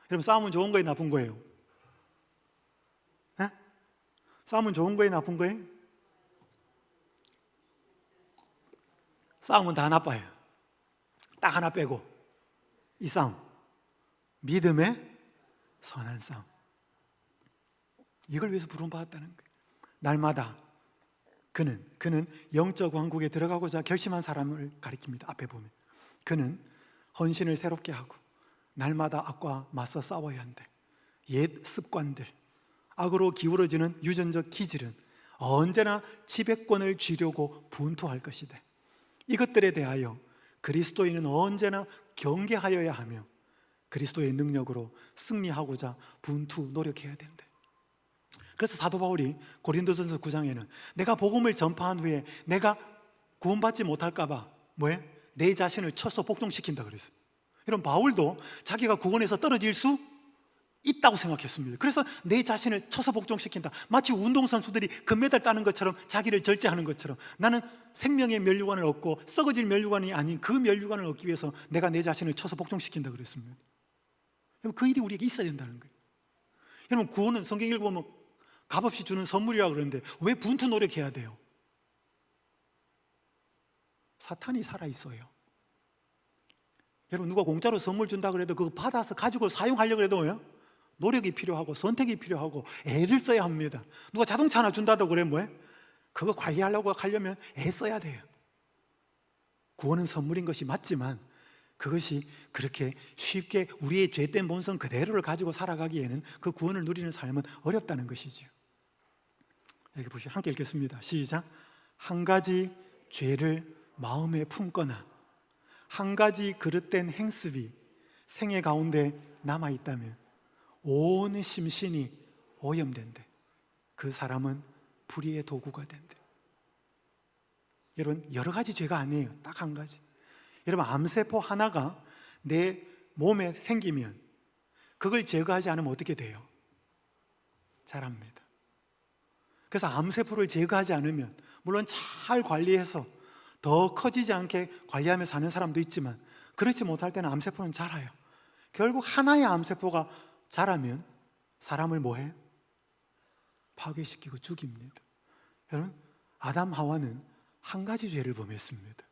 여러분, 싸움은 좋은 거예요, 나쁜 거예요? 네? 싸움은 좋은 거예요, 나쁜 거예요? 싸움은 다 나빠요. 딱 하나 빼고 이 싸움, 믿음의 선한 싸움, 이걸 위해서 부름받았다는 거예요. 날마다 그는 영적 왕국에 들어가고자 결심한 사람을 가리킵니다. 앞에 보면 그는 헌신을 새롭게 하고 날마다 악과 맞서 싸워야 한대. 옛 습관들, 악으로 기울어지는 유전적 기질은 언제나 지배권을 쥐려고 분투할 것이다. 이것들에 대하여 그리스도인은 언제나 경계하여야 하며 그리스도의 능력으로 승리하고자 분투 노력해야 된다. 그래서 사도 바울이 고린도전서 9장에는 내가 복음을 전파한 후에 내가 구원받지 못할까 봐 뭐해? 내 자신을 쳐서 복종시킨다 그랬어요. 여러분, 바울도 자기가 구원에서 떨어질 수 있다고 생각했습니다. 그래서 내 자신을 쳐서 복종시킨다. 마치 운동선수들이 금메달 따는 것처럼, 자기를 절제하는 것처럼, 나는 생명의 면류관을 얻고 썩어질 면류관이 아닌 그 면류관을 얻기 위해서 내가 내 자신을 쳐서 복종시킨다 그랬습니다. 여러분, 그 일이 우리에게 있어야 된다는 거예요. 여러분, 구원은 성경 읽어보면 값없이 주는 선물이라고 그러는데 왜 분투 노력해야 돼요? 사탄이 살아있어요. 여러분, 누가 공짜로 선물 준다 그래도 그거 받아서 가지고 사용하려고 해도 노력이 필요하고 선택이 필요하고 애를 써야 합니다. 누가 자동차 하나 준다도 그래 뭐해? 그거 관리하려고 하려면 애 써야 돼요. 구원은 선물인 것이 맞지만 그것이 그렇게 쉽게 우리의 죄된 본성 그대로를 가지고 살아가기에는 그 구원을 누리는 삶은 어렵다는 것이죠. 여기 보시죠. 함께 읽겠습니다. 시작. 한 가지 죄를 마음에 품거나 한 가지 그릇된 행습이 생애 가운데 남아있다면 온 심신이 오염된대. 그 사람은 불의의 도구가 된대. 여러분, 여러 가지 죄가 아니에요. 딱 한 가지. 여러분, 암세포 하나가 내 몸에 생기면 그걸 제거하지 않으면 어떻게 돼요? 자랍니다. 그래서 암세포를 제거하지 않으면, 물론 잘 관리해서 더 커지지 않게 관리하며 사는 사람도 있지만 그렇지 못할 때는 암세포는 자라요. 결국 하나의 암세포가 자라면 사람을 뭐해? 파괴시키고 죽입니다. 여러분, 아담 하와는 한 가지 죄를 범했습니다.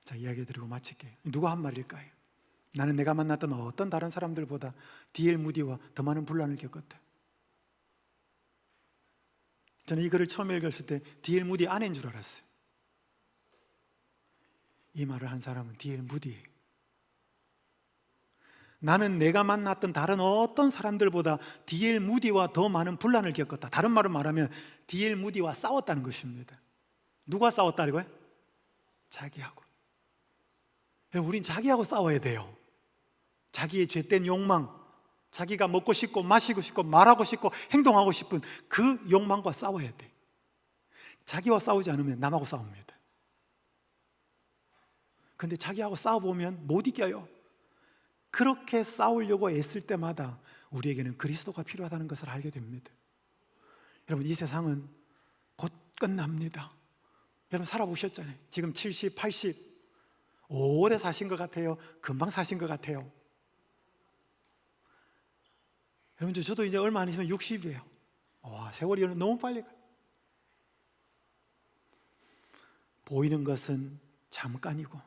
자, 이야기 드리고 마칠게요. 누가 한 말일까요? 나는 내가 만났던 어떤 다른 사람들보다 D.L. 무디와 더 많은 분란을 겪었다. 저는 이 글을 처음 읽었을 때 D.L. 무디 아내인 줄 알았어요. 이 말을 한 사람은 D.L. 무디예요. 나는 내가 만났던 다른 어떤 사람들보다 D.L. 무디와 더 많은 분란을 겪었다. 다른 말로 말하면 D.L. 무디와 싸웠다는 것입니다. 누가 싸웠다고요? 자기하고. 우린 자기하고 싸워야 돼요. 자기의 죄된 욕망, 자기가 먹고 싶고 마시고 싶고 말하고 싶고 행동하고 싶은 그 욕망과 싸워야 돼. 자기와 싸우지 않으면 남하고 싸웁니다. 근데 자기하고 싸워보면 못 이겨요. 그렇게 싸우려고 애쓸 때마다 우리에게는 그리스도가 필요하다는 것을 알게 됩니다. 여러분, 이 세상은 곧 끝납니다. 여러분 살아보셨잖아요. 지금 70, 80 오래 사신 것 같아요? 금방 사신 것 같아요? 여러분, 저도 이제 얼마 안 있으면 60이에요. 와, 세월이 너무 빨리 가요. 보이는 것은 잠깐이고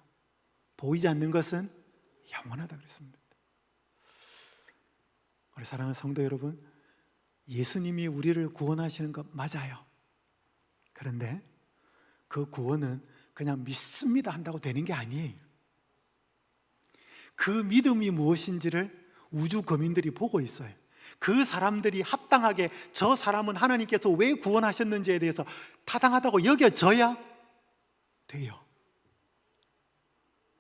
보이지 않는 것은 영원하다 그랬습니다. 우리 사랑하는 성도 여러분, 예수님이 우리를 구원하시는 것 맞아요. 그런데 그 구원은 그냥 믿습니다 한다고 되는 게 아니에요. 그 믿음이 무엇인지를 우주 거민들이 보고 있어요. 그 사람들이 합당하게 저 사람은 하나님께서 왜 구원하셨는지에 대해서 타당하다고 여겨져야 돼요.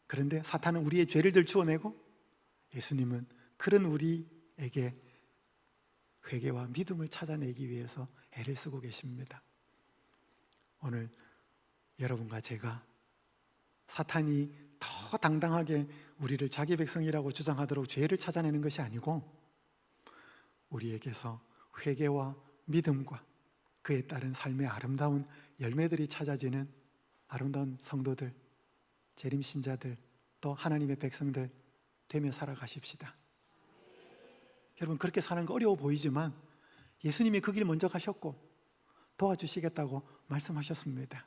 그런데 사탄은 우리의 죄를 들추어내고 예수님은 그런 우리에게 회개와 믿음을 찾아내기 위해서 애를 쓰고 계십니다. 오늘 여러분과 제가 사탄이 더 당당하게 우리를 자기 백성이라고 주장하도록 죄를 찾아내는 것이 아니고 우리에게서 회개와 믿음과 그에 따른 삶의 아름다운 열매들이 찾아지는 아름다운 성도들, 재림신자들, 또 하나님의 백성들 되며 살아가십시다. 여러분, 그렇게 사는 거 어려워 보이지만 예수님이 그 길 먼저 가셨고 도와주시겠다고 말씀하셨습니다.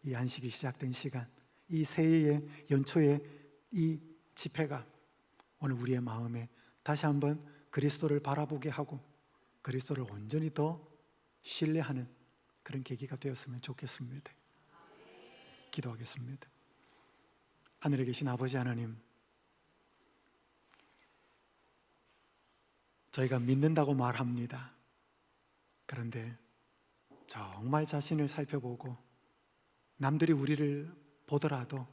이 안식이 시작된 시간, 이 새해의 연초의 이 집회가 오늘 우리의 마음에 다시 한번 그리스도를 바라보게 하고 그리스도를 온전히 더 신뢰하는 그런 계기가 되었으면 좋겠습니다. 기도하겠습니다. 하늘에 계신 아버지 하나님, 저희가 믿는다고 말합니다. 그런데 정말 자신을 살펴보고 남들이 우리를 보더라도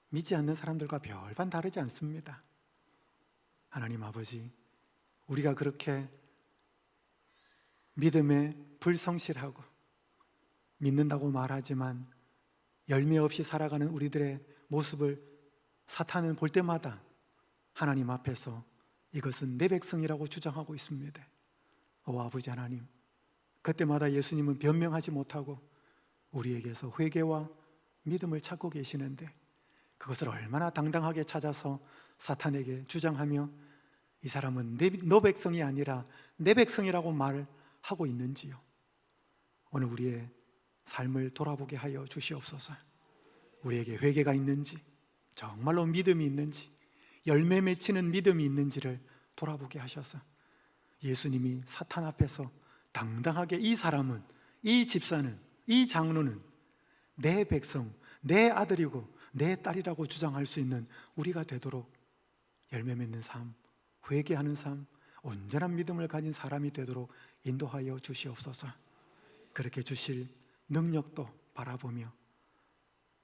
믿지 않는 사람들과 별반 다르지 않습니다. 하나님 아버지, 우리가 그렇게 믿음에 불성실하고 믿는다고 말하지만 열매 없이 살아가는 우리들의 모습을 사탄은 볼 때마다 하나님 앞에서 이것은 내 백성이라고 주장하고 있습니다. 오 아버지 하나님, 그때마다 예수님은 변명하지 못하고 우리에게서 회개와 믿음을 찾고 계시는데 그것을 얼마나 당당하게 찾아서 사탄에게 주장하며 이 사람은 너 백성이 아니라 내 백성이라고 말하고 있는지요. 오늘 우리의 삶을 돌아보게 하여 주시옵소서. 우리에게 회개가 있는지, 정말로 믿음이 있는지, 열매 맺히는 믿음이 있는지를 돌아보게 하셔서 예수님이 사탄 앞에서 당당하게 이 사람은, 이 집사는, 이 장로는 내 백성, 내 아들이고 내 딸이라고 주장할 수 있는 우리가 되도록 열매 맺는 삶, 회개하는 삶, 온전한 믿음을 가진 사람이 되도록 인도하여 주시옵소서. 그렇게 주실 능력도 바라보며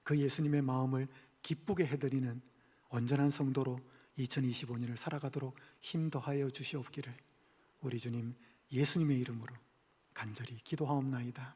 그 예수님의 마음을 기쁘게 해드리는 온전한 성도로 2025년을 살아가도록 힘도하여 주시옵기를 우리 주님 예수님의 이름으로 간절히 기도하옵나이다.